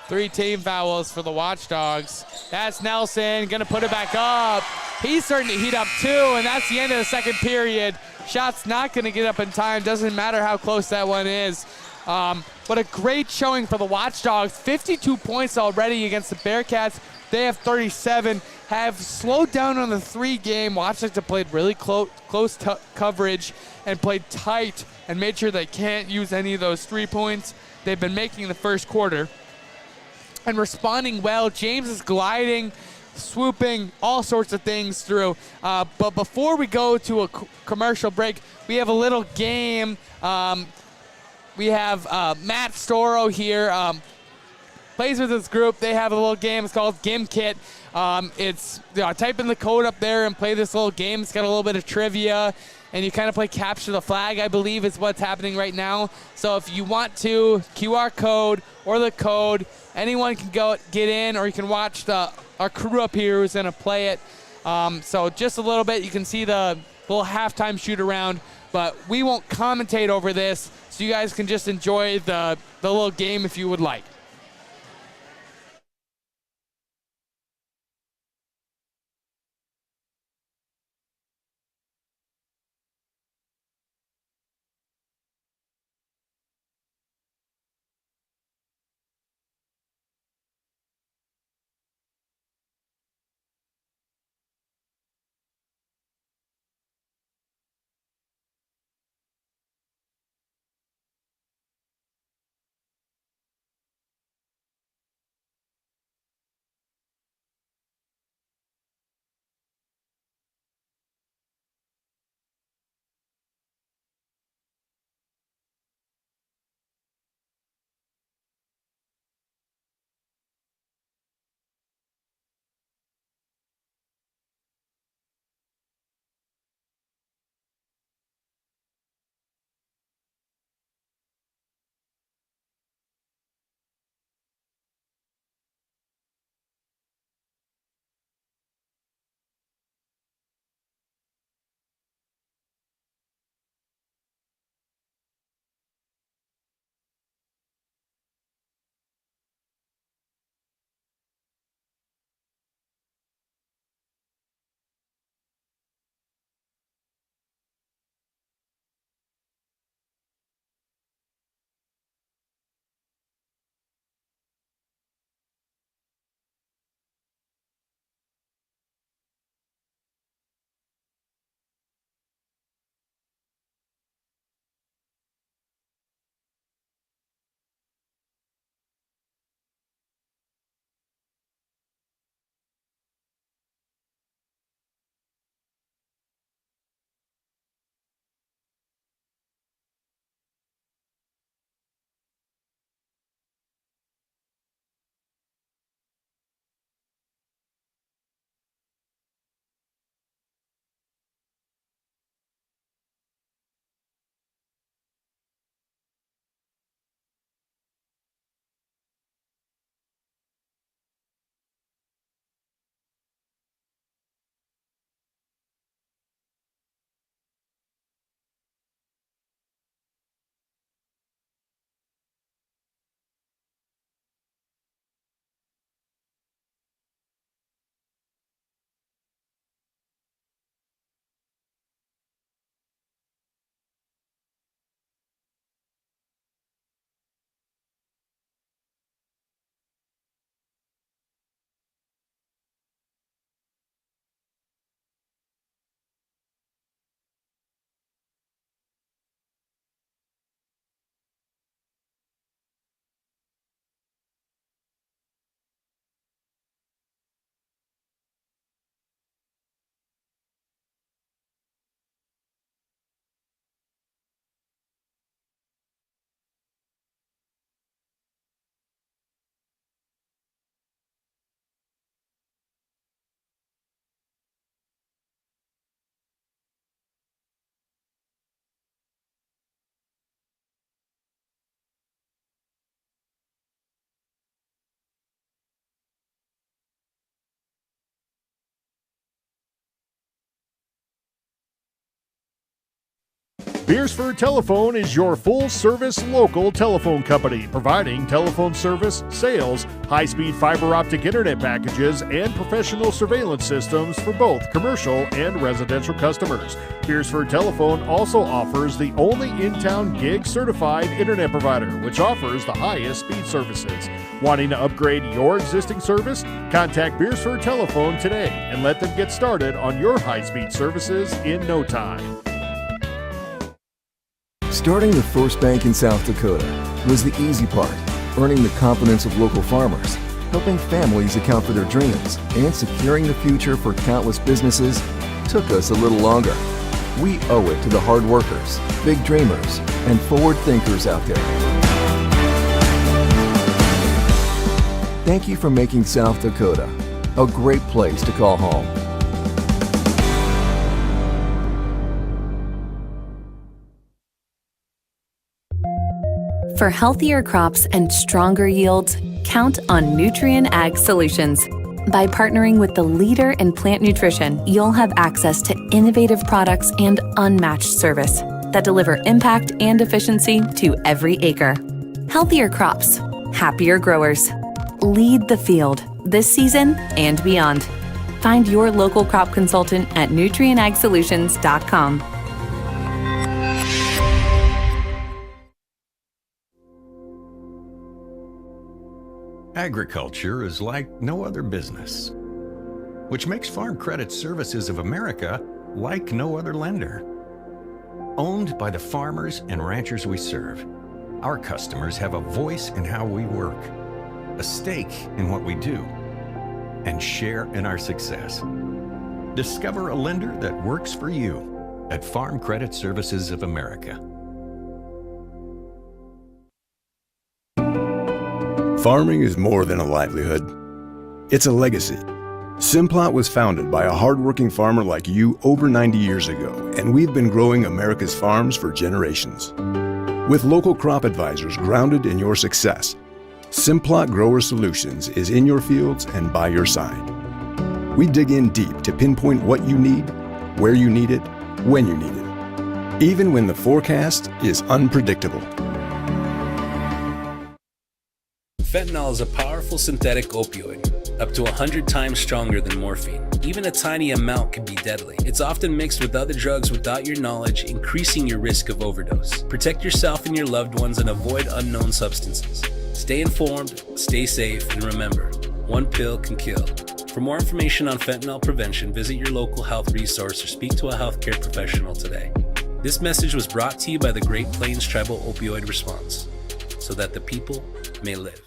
Three team fouls for the Watchdogs. That's Nelson, gonna put it back up. He's starting to heat up too, and that's the end of the second period. Shot's not gonna get up in time, doesn't matter how close that one is. But a great showing for the Watchdogs. 52 points already against the Bearcats. They have 37, have slowed down on the 3 game. Watchdogs have played really close coverage and played tight and made sure they can't use any of those 3 points they've been making in the first quarter. And responding well. James is gliding, swooping, all sorts of things through. But before we go to a commercial break, we have a little game. We have Matt Storo here. Plays with his group. They have a little game. It's called Gimkit. It's type in the code up there and play this little game. It's got a little bit of trivia. And you kind of play capture the flag, I believe, is what's happening right now. So if you want to, QR code or the code, anyone can get in, or you can watch our crew up here who's going to play it. So just a little bit, you can see the little halftime shoot around, but we won't commentate over this, so you guys can just enjoy the little game if you would like. Beersford Telephone is your full-service local telephone company, providing telephone service, sales, high-speed fiber optic internet packages, and professional surveillance systems for both commercial and residential customers. Beersford Telephone also offers the only in-town gig-certified internet provider, which offers the highest speed services. Wanting to upgrade your existing service? Contact Beersford Telephone today and let them get started on your high-speed services in no time. Starting the first bank in South Dakota was the easy part, earning the confidence of local farmers, helping families account for their dreams, and securing the future for countless businesses took us a little longer. We owe it to the hard workers, big dreamers, and forward thinkers out there. Thank you for making South Dakota a great place to call home. For healthier crops and stronger yields, count on Nutrien Ag Solutions. By partnering with the leader in plant nutrition, you'll have access to innovative products and unmatched service that deliver impact and efficiency to every acre. Healthier crops, happier growers. Lead the field this season and beyond. Find your local crop consultant at nutrienagsolutions.com. Agriculture is like no other business, which makes Farm Credit Services of America like no other lender. Owned by the farmers and ranchers we serve, our customers have a voice in how we work, a stake in what we do, and share in our success. Discover a lender that works for you at Farm Credit Services of America. Farming is more than a livelihood. It's a legacy. Simplot was founded by a hardworking farmer like you over 90 years ago, and we've been growing America's farms for generations. With local crop advisors grounded in your success, Simplot Grower Solutions is in your fields and by your side. We dig in deep to pinpoint what you need, where you need it, when you need it, even when the forecast is unpredictable. Fentanyl is a powerful synthetic opioid, up to 100 times stronger than morphine. Even a tiny amount can be deadly. It's often mixed with other drugs without your knowledge, increasing your risk of overdose. Protect yourself and your loved ones and avoid unknown substances. Stay informed, stay safe, and remember, one pill can kill. For more information on fentanyl prevention, visit your local health resource or speak to a healthcare professional today. This message was brought to you by the Great Plains Tribal Opioid Response, so that the people may live.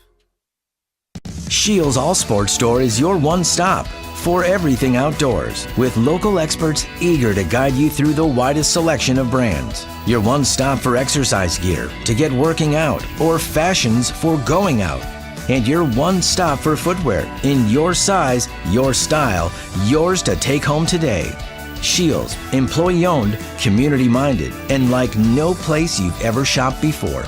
Shields All Sports Store is your one stop for everything outdoors, with local experts eager to guide you through the widest selection of brands. Your one stop for exercise gear to get working out or fashions for going out. And your one stop for footwear in your size, your style, yours to take home today. Shields, employee owned, community minded, and like no place you've ever shopped before.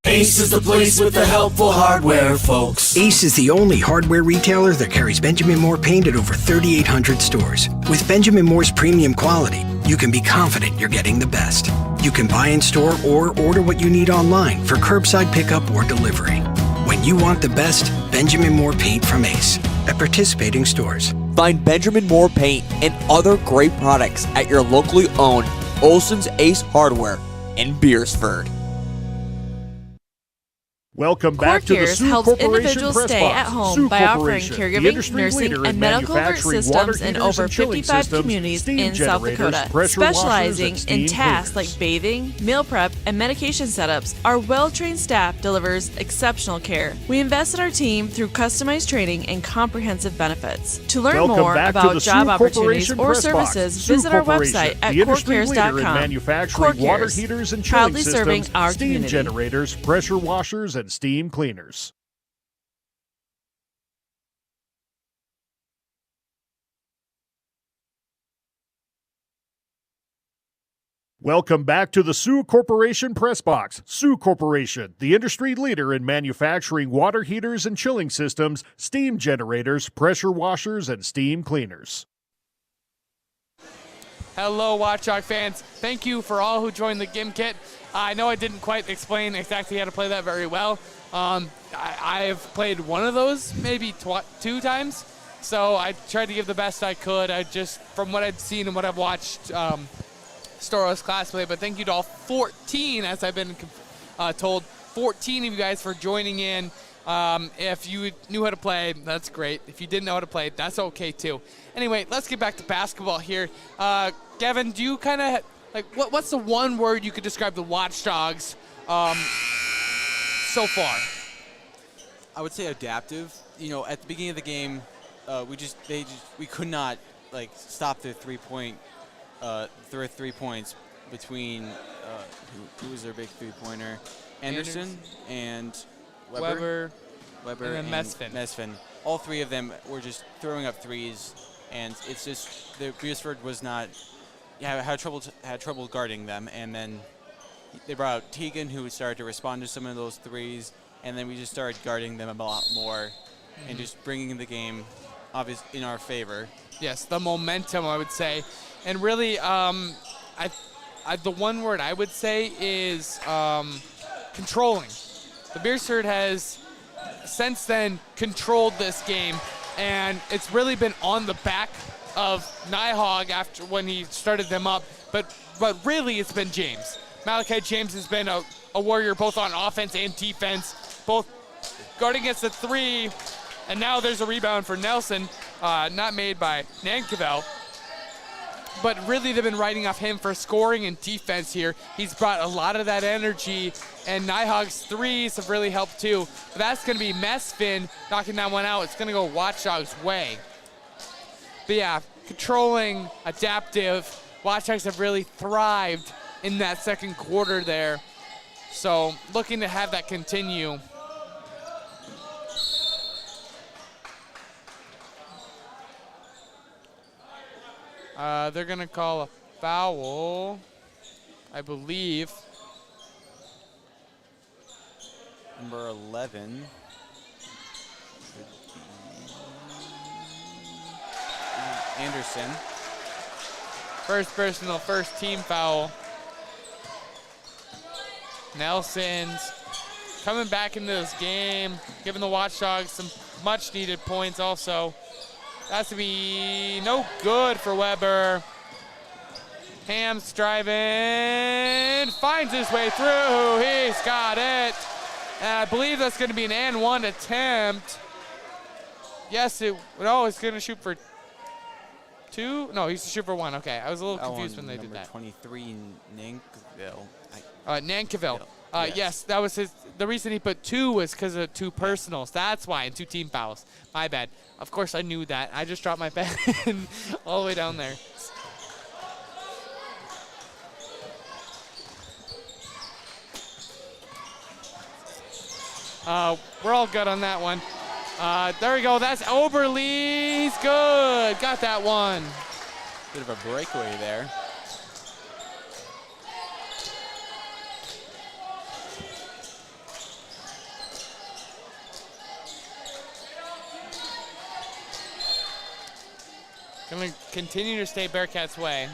Ace is the place with the helpful hardware, folks. Ace is the only hardware retailer that carries Benjamin Moore paint at over 3,800 stores. With Benjamin Moore's premium quality, you can be confident you're getting the best. You can buy in store or order what you need online for curbside pickup or delivery. When you want the best, Benjamin Moore paint from Ace at participating stores. Find Benjamin Moore paint and other great products at your locally owned Olson's Ace Hardware in Beersford. Welcome back to the Cares Sioux helps Corporation individuals Press stay Box. at home Sioux by offering Corporation, the caregiving, industry nursing, leader in and medical alert manufacturing systems water in heaters over and chilling 55 systems, communities steam in South generators, Dakota. pressure washers, Specializing and steam in tasks cleaners. like bathing, meal prep, and medication setups, our well-trained staff delivers exceptional care. We invest in our team through customized training and comprehensive benefits. To learn Welcome more back to about the job Sioux opportunities Corporation or Press Box. services, Sioux visit our Corporation, website at the industry leader in corecares.com. manufacturing water Cares, heaters and proudly chilling serving systems, our steam community. generators, pressure washers, and steam cleaners. Welcome back to the Sioux Corporation Press Box. Sioux Corporation, the industry leader in manufacturing water heaters and chilling systems, steam generators, pressure washers, and steam cleaners. Hello, Watchdog fans. Thank you for all who joined the Gim Kit. I know I didn't quite explain exactly how to play that very well. I've played one of those maybe 2 times, so I tried to give the best I could. I just, from what I've seen and what I've watched Storo's class play, but thank you to all 14, as I've been told, 14 of you guys for joining in. If you knew how to play, that's great. If you didn't know how to play, that's okay too. Anyway, let's get back to basketball here. Gavin, do you kind of, like, what's the one word you could describe the Watchdogs so far? I would say adaptive. You know, at the beginning of the game, we could not stop their 3 points between who was their big 3-pointer? Anderson and Weber and then Mesfin. All 3 of them were just throwing up threes, and it's just Beersford had trouble guarding them, and then they brought out Tegan, who started to respond to some of those threes, and then we just started guarding them a lot more and just bringing the game in our favor. Yes, the momentum, I would say. And really, the one word I would say is controlling. The Beersford has since then controlled this game, and it's really been on the back of Nighthawk after when he started them up, but really it's been James. Malachi James has been a warrior both on offense and defense, both guarding against the 3, and now there's a rebound for Nelson, not made by Nankavel. But really they've been riding off him for scoring and defense here. He's brought a lot of that energy, and Nighthawk's threes have really helped too. But that's going to be Mesfin knocking that one out. It's going to go Watchdogs' way. But yeah, controlling, adaptive. Watchdogs have really thrived in that second quarter there. So looking to have that continue. They're going to call a foul, I believe. Number 11. Anderson. First personal, first team foul. Nelson's coming back into this game, giving the Watchdogs some much needed points also. Has to be no good for Weber. Ham's driving, finds his way through. He's got it. And I believe that's going to be an and 1 attempt. Yes, it's going to shoot for 2. No, he's to shoot for 1. Okay, I was a little confused when they did that. 23, Nankavel. Nankavel. Yes, that was the reason he put 2 was because of 2 personals. That's why, and 2 team fouls. My bad. Of course I knew that. I just dropped my pen all the way down there. We're all good on that one. There we go. That's Oberle. He's good. Got that one. Bit of a breakaway there. Going to continue to stay Bearcats' way.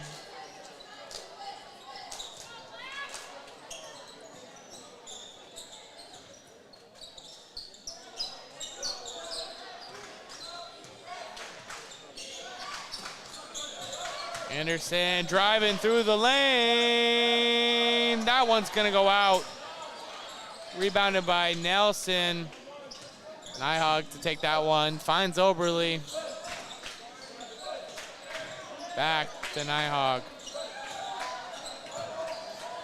Anderson driving through the lane. That one's going to go out. Rebounded by Nelson. Nighthawk to take that one. Finds Oberle. Back to Nighthawk.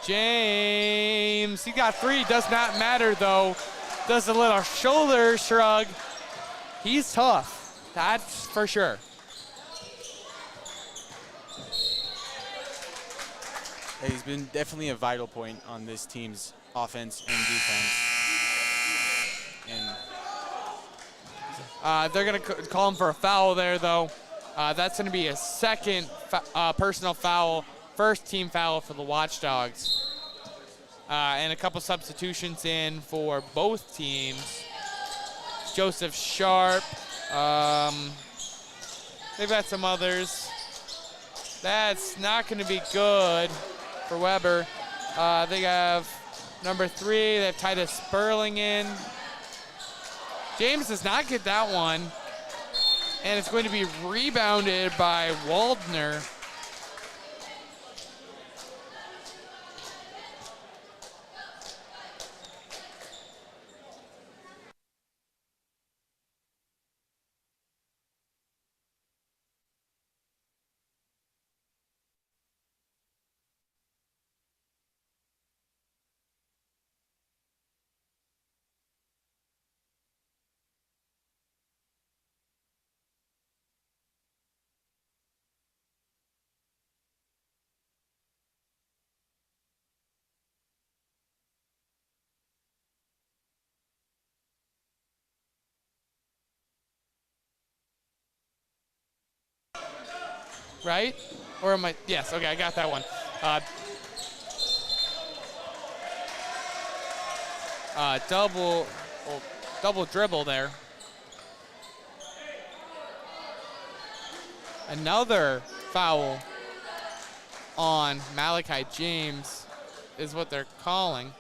James, he got 3, does not matter though. Does a little shoulder shrug. He's tough, that's for sure. He's been definitely a vital point on this team's offense and defense. And they're gonna call him for a foul there though. That's going to be a second personal foul, first team foul for the Watchdogs. And a couple substitutions in for both teams. Joseph Sharp. They've got some others. That's not going to be good for Weber. They have number 3. They have Titus Sperling in. James does not get that one. And it's going to be rebounded by Waldner. Right? Or am I? Yes, okay, I got that one. Double dribble there. Another foul on Malachi James is what they're calling.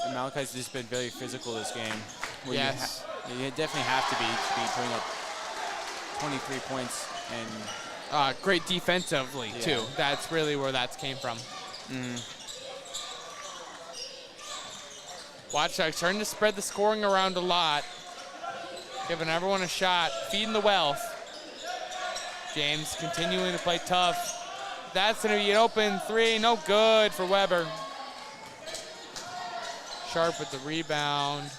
And Malachi's just been very physical this game. Yes. You definitely have to be putting up 23 points and great defensively too. That's really where that came from. Watchdogs starting to spread the scoring around a lot, giving everyone a shot, feeding the wealth. James continuing to play tough. That's going to be an open 3, no good for Weber. Sharp with the rebound.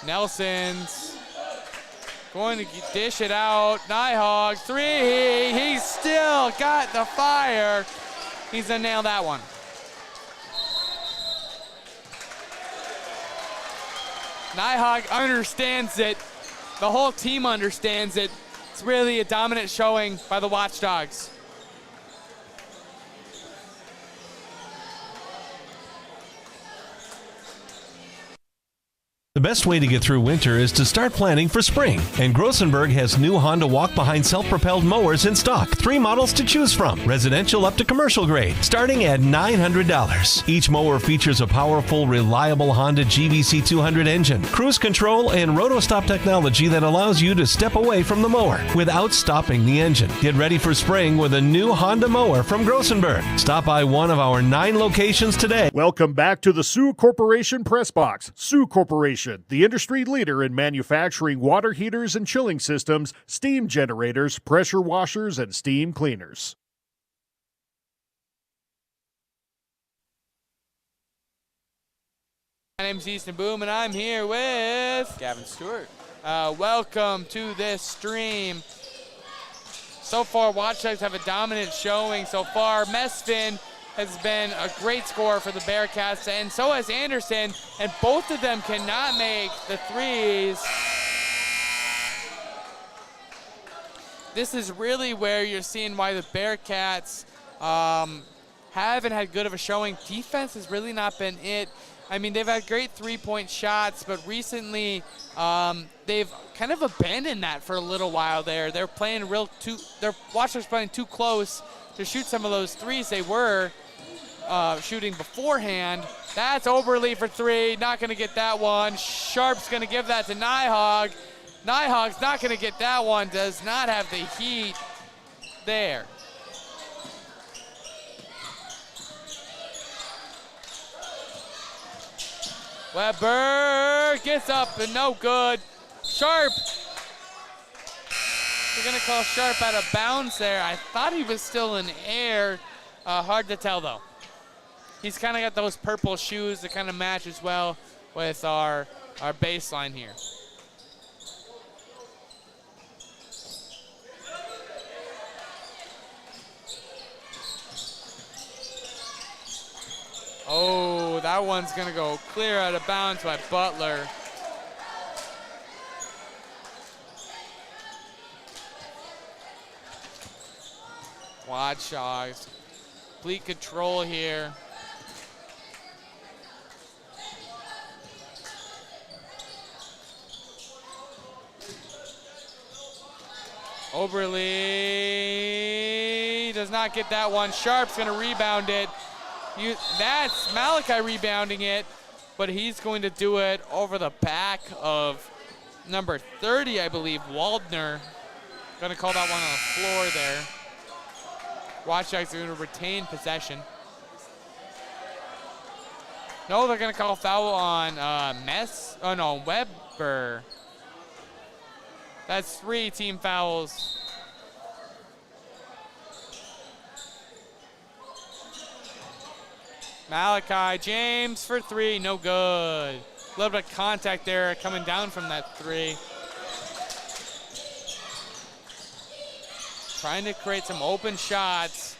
Nelson's going to dish it out. Nighthawk, 3. He's still got the fire. He's going to nail that one. Nighthawk understands it. The whole team understands it. It's really a dominant showing by the Watchdogs. The best way to get through winter is to start planning for spring. And Grossenberg has new Honda walk-behind self-propelled mowers in stock. 3 models to choose from, residential up to commercial grade, starting at $900. Each mower features a powerful, reliable Honda GVC 200 engine, cruise control, and roto-stop technology that allows you to step away from the mower without stopping the engine. Get ready for spring with a new Honda mower from Grossenberg. Stop by one of our 9 locations today. Welcome back to the Sioux Corporation Press Box. Sioux Corporation, the industry leader in manufacturing water heaters and chilling systems, steam generators, pressure washers, and steam cleaners. My name's Easton Boom, and I'm here with Gavin Stewart. Welcome to this stream. So far, Watchdogs have a dominant showing so far. Mesfin has been a great scorer for the Bearcats, and so has Anderson, and both of them cannot make the threes. This is really where you're seeing why the Bearcats haven't had good of a showing. Defense has really not been it. I mean, they've had great three-point shots, but recently they've kind of abandoned that for a little while there. They're playing their Watchdogs playing too close to shoot some of those threes they were shooting beforehand. That's Oberle for 3, not gonna get that one. Sharp's gonna give that to Nighthawk. Nighthawk's not gonna get that one, does not have the heat there. Weber gets up and no good. Sharp. They're gonna call Sharp out of bounds there. I thought he was still in air. Hard to tell though. He's kind of got those purple shoes that kind of match as well with our baseline here. Oh, that one's gonna go clear out of bounds by Butler. Watchdogs, complete control here. Oberly does not get that one. Sharp's going to rebound it. That's Malachi rebounding it, but he's going to do it over the back of number 30, I believe, Waldner. Going to call that one on the floor there. Watchdogs are going to retain possession. No, they're going to call a foul on Weber. That's 3 team fouls. Malachi James for 3, no good. A little bit of contact there coming down from that 3. Trying to create some open shots.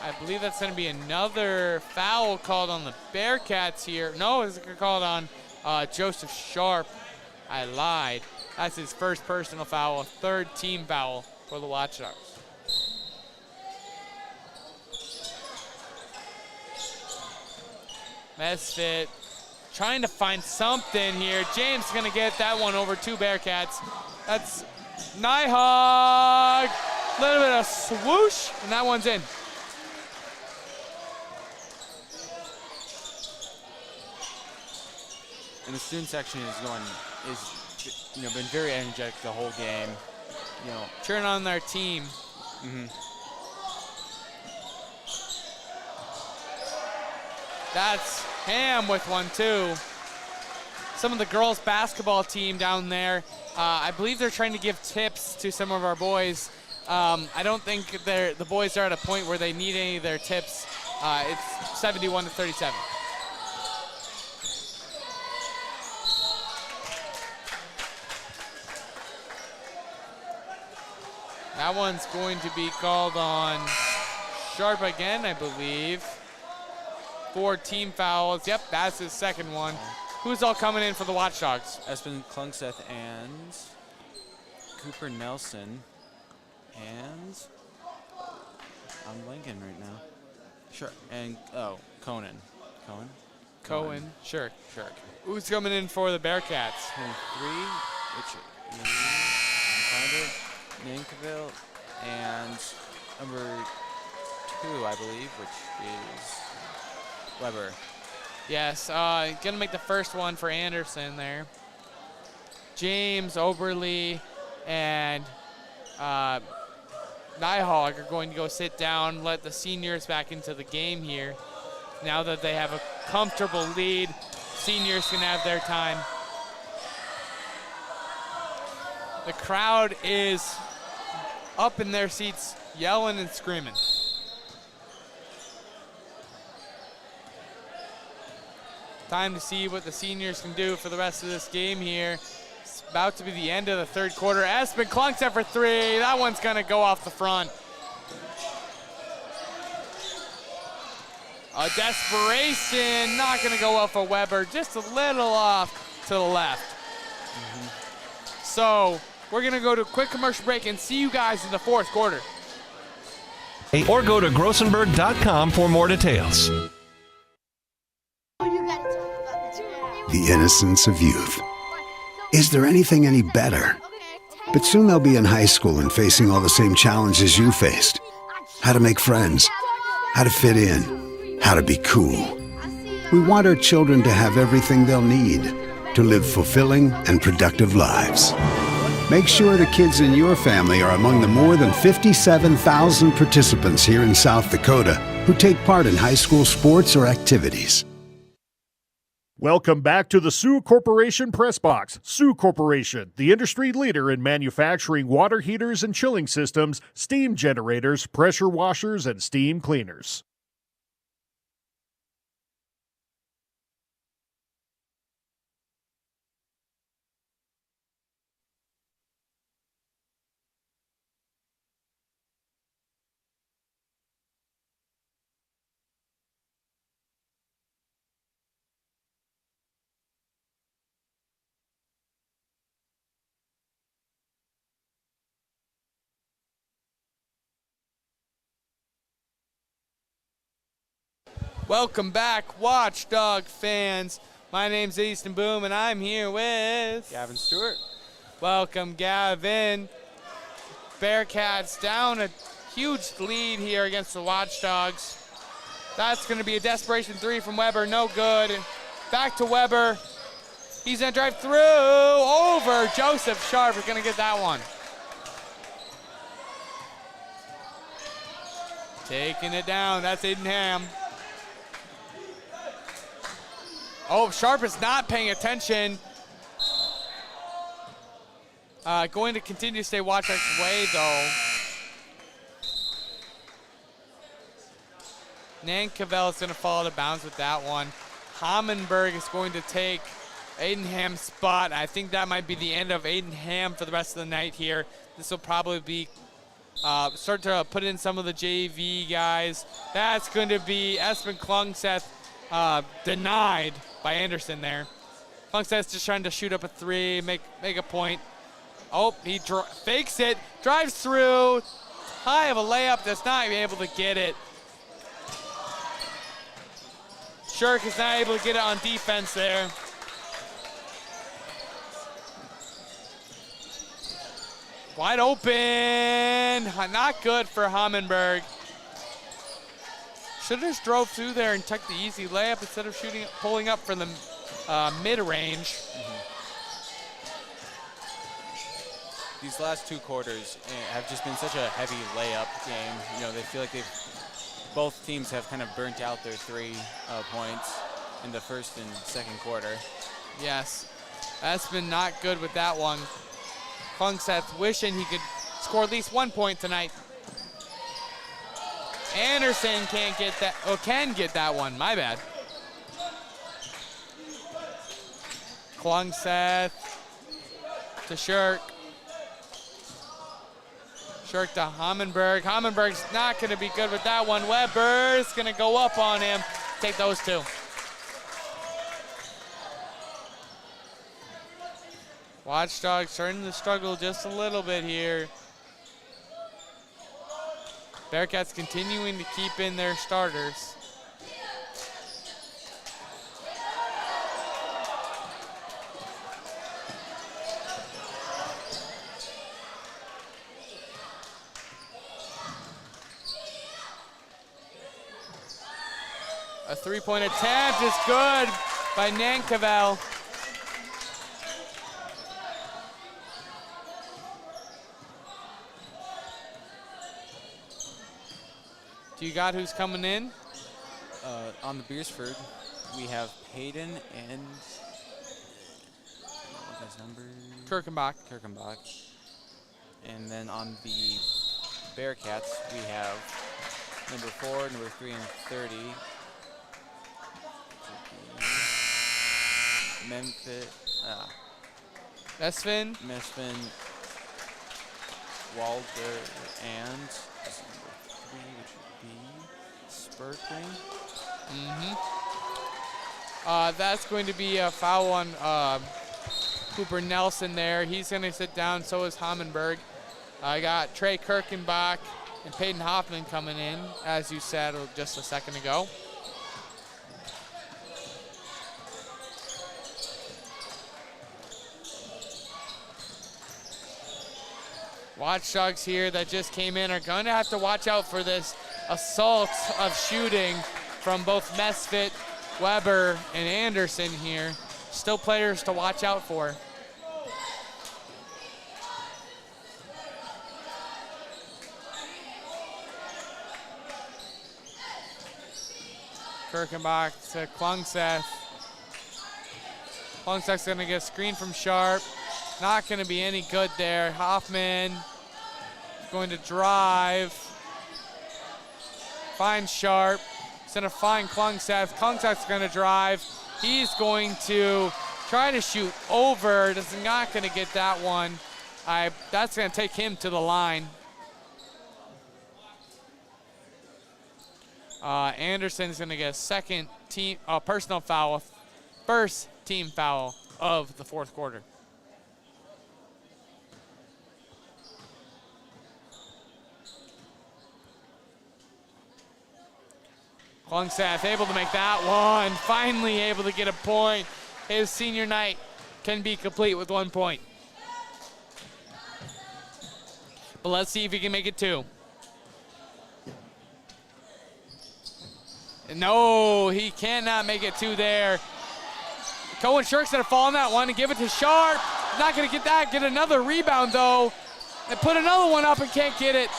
I believe that's going to be another foul called on the Bearcats here. No, it's called on Joseph Sharp. I lied. That's his first personal foul, a 3rd team foul for the Watchdogs. Mesfit trying to find something here. James is going to get that one over 2 Bearcats. That's Nighthawk. A little bit of swoosh, and that one's in. And the student section is been very energetic the whole game. Cheering on their team. That's Ham with one too. Some of the girls basketball team down there, I believe they're trying to give tips to some of our boys. I don't think the boys are at a point where they need any of their tips. It's 71-37. That one's going to be called on Sharp again, I believe. 4 team fouls. Yep, that's his second one. Who's all coming in for the Watchdogs? Espen Klungseth and Cooper Nelson and I'm blanking right now. Sure. And Cohen. Sure. Who's coming in for the Bearcats? 23, which Ninkville, and number 2, I believe, which is Weber. Yes, gonna make the first one for Anderson there. James, Oberly, and Nighthawk are going to go sit down, let the seniors back into the game here. Now that they have a comfortable lead, seniors can have their time. The crowd is up in their seats, yelling and screaming. Time to see what the seniors can do for the rest of this game here. It's about to be the end of the 3rd quarter. Espen Klungseth for 3. That one's gonna go off the front. A desperation, not gonna go off of Weber, just a little off to the left. So we're gonna go to a quick commercial break and see you guys in the 4th quarter. Or go to grossenberg.com for more details. The innocence of youth. Is there anything any better? But soon they'll be in high school and facing all the same challenges you faced. How to make friends, how to fit in, how to be cool. We want our children to have everything they'll need to live fulfilling and productive lives. Make sure the kids in your family are among the more than 57,000 participants here in South Dakota who take part in high school sports or activities. Welcome back to the Sioux Corporation Press Box. Sioux Corporation, the industry leader in manufacturing water heaters and chilling systems, steam generators, pressure washers, and steam cleaners. Welcome back, Watchdog fans. My name's Easton Boom, and I'm here with Gavin Stewart. Welcome, Gavin. Bearcats down a huge lead here against the Watchdogs. That's going to be a desperation three from Weber. No good. Back to Weber. He's going to drive through. Over. Joseph Sharp is going to get that one. Taking it down. That's Aiden. Oh, Sharp is not paying attention. Going to continue to stay Watchdogs' way, though. Nankerville is going to fall out of bounds with that one. Hammenberg is going to take Aidenham's spot. I think that might be the end of Aidenham for the rest of the night here. This will probably be start to put in some of the JV guys. That's going to be Espen Klungseth denied by Anderson there. Klungseth's just trying to shoot up a three, make a point. Oh, he fakes it, drives through. High of a layup, that's not able to get it. Shirk is not able to get it on defense there. Wide open, not good for Hammenberg. Should have just drove through there and took the easy layup instead of pulling up from the mid-range. These last two quarters have just been such a heavy layup game. You know, they feel like both teams have kind of burnt out their 3 points in the first and second quarter. Yes, that's been not good with that one. Klungseth wishing he could score at least 1 point tonight. Anderson can't get that, can get that one, my bad. Klungseth to Shirk. Shirk to Hammenberg. Hammenberg's not going to be good with that one. Weber's going to go up on him. Take those 2. Watchdogs starting to struggle just a little bit here. Bearcats continuing to keep in their starters. A 3-point attempt is good by Nankerville. Do you got who's coming in? On the Beersford, we have Hayden and what his number? Kirkenbach. And then on the Bearcats, we have number 4, number 3, and 30. Memphis. Mesfin, Walder, and number 3, which would be Spurkling. That's going to be a foul on Cooper Nelson there. He's going to sit down, so is Hammenberg. I got Trey Kirkenbach and Peyton Hoffman coming in, as you said just a second ago. Watchdogs here that just came in are going to have to watch out for this assault of shooting from both Mesfit, Weber, and Anderson here. Still players to watch out for. Kirkenbach to Klungseth. Klungseth's going to get a screen from Sharp. Not going to be any good there. Hoffman going to drive. Find Sharp. He's going to find Klungseth. Klungseth's going to drive. He's going to try to shoot over. That's not going to get that one. That's going to take him to the line. Anderson's going to get a second team personal foul. First team foul of the fourth quarter. Klungsath able to make that one. Finally able to get a point. His senior night can be complete with 1 point. But let's see if he can make it 2. No, he cannot make it 2 there. Cohen Shirk's gonna fall on that one and give it to Sharp. Not gonna get that, get another rebound though. And put another one up and can't get it.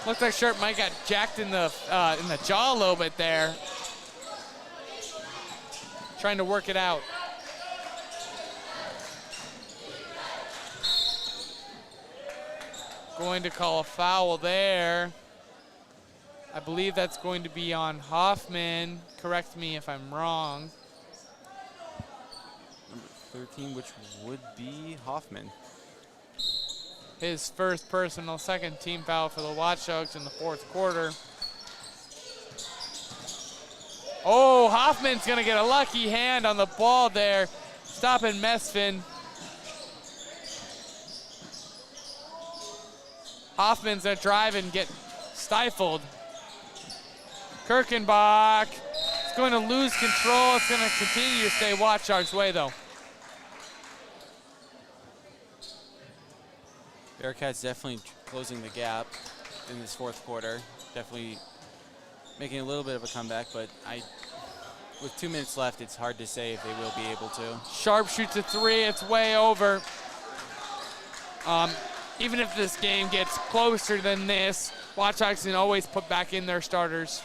Looks like Sharp might got jacked in the jaw a little bit there. Trying to work it out. Going to call a foul there. I believe that's going to be on Hoffman. Correct me if I'm wrong. Number 13, which would be Hoffman. His first personal second team foul for the Watchdogs in the 4th quarter. Oh, Hoffman's gonna get a lucky hand on the ball there, stopping Mesfin. Hoffman's gonna drive and get stifled. Kirkenbach is going to lose control. It's going to continue to stay Watchdogs' way, though. Bearcats definitely closing the gap in this 4th quarter. Definitely making a little bit of a comeback, but with 2 minutes left, it's hard to say if they will be able to. Sharp shoots a 3. It's way over. Even if this game gets closer than this, Watchdogs can always put back in their starters.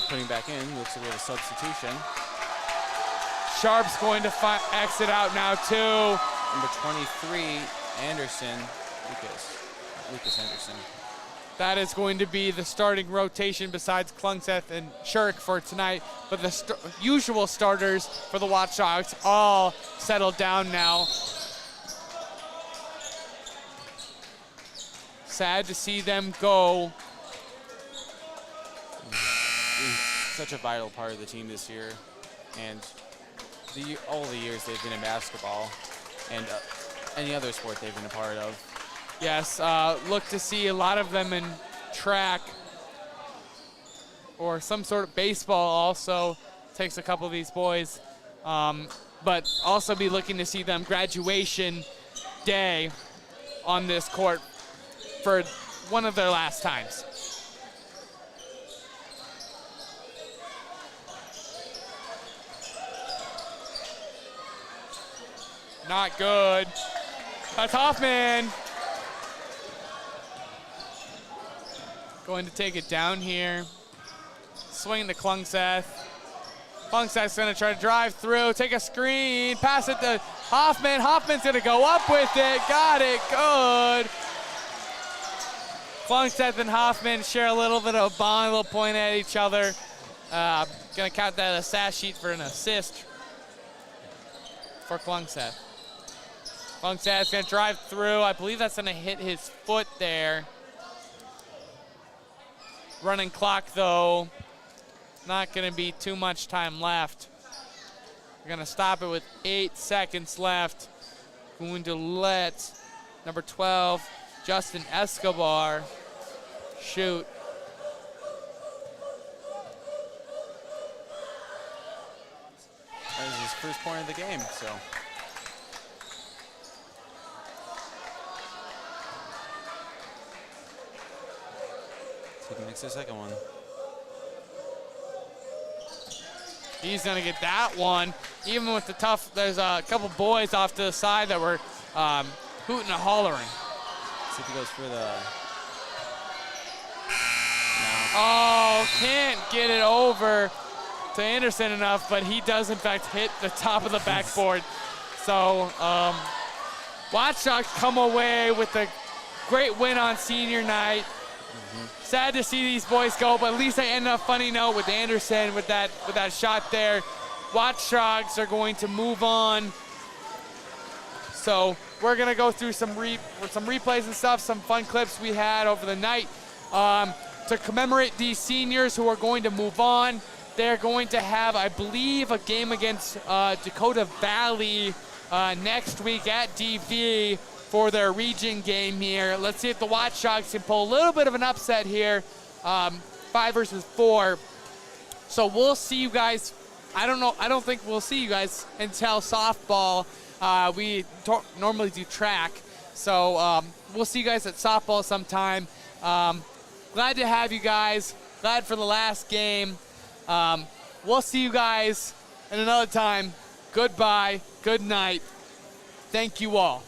Putting back in, looks like we have a substitution. Sharp's going to exit out now too. Number 23, Anderson, Lucas Anderson. That is going to be the starting rotation besides Klungseth and Shirk for tonight. But the usual starters for the Watchdogs all settled down now. Sad to see them go. Such a vital part of the team this year, and all the years they've been in basketball and any other sport they've been a part of. Yes, look to see a lot of them in track or some sort of baseball also. Takes a couple of these boys, but also be looking to see them graduation day on this court for one of their last times. Not good. That's Hoffman. Going to take it down here. Swing to Klungseth. Klungseth's gonna try to drive through, take a screen, pass it to Hoffman. Hoffman's gonna go up with it, got it, good. Klungseth and Hoffman share a little bit of a bond, a little point at each other. Gonna count that as a stat sheet for an assist for Klungseth. Klungseth's gonna drive through. I believe that's gonna hit his foot there. Running clock though. Not gonna be too much time left. We're gonna stop it with 8 seconds left. Going to let number 12, Justin Escobar, shoot. That was his first point of the game, so. He can mix the second one. He's gonna get that one. Even with the tough, there's a couple boys off to the side that were hooting and hollering. See if he goes for the, Oh, can't get it over to Anderson enough, but he does in fact hit the top of the backboard. So Watchdogs come away with a great win on senior night. Sad to see these boys go, but at least they end on a funny note with Anderson with that shot there. Watchdogs are going to move on. So we're gonna go through some replays and stuff, some fun clips we had over the night to commemorate these seniors who are going to move on. They're going to have, I believe, a game against Dakota Valley next week at DV for their region game here. Let's see if the Watchdogs can pull a little bit of an upset here. 5 versus 4. So we'll see you guys. I don't think we'll see you guys until softball. We normally do track. So we'll see you guys at softball sometime. Glad to have you guys. Glad for the last game. We'll see you guys at another time. Goodbye. Good night. Thank you all.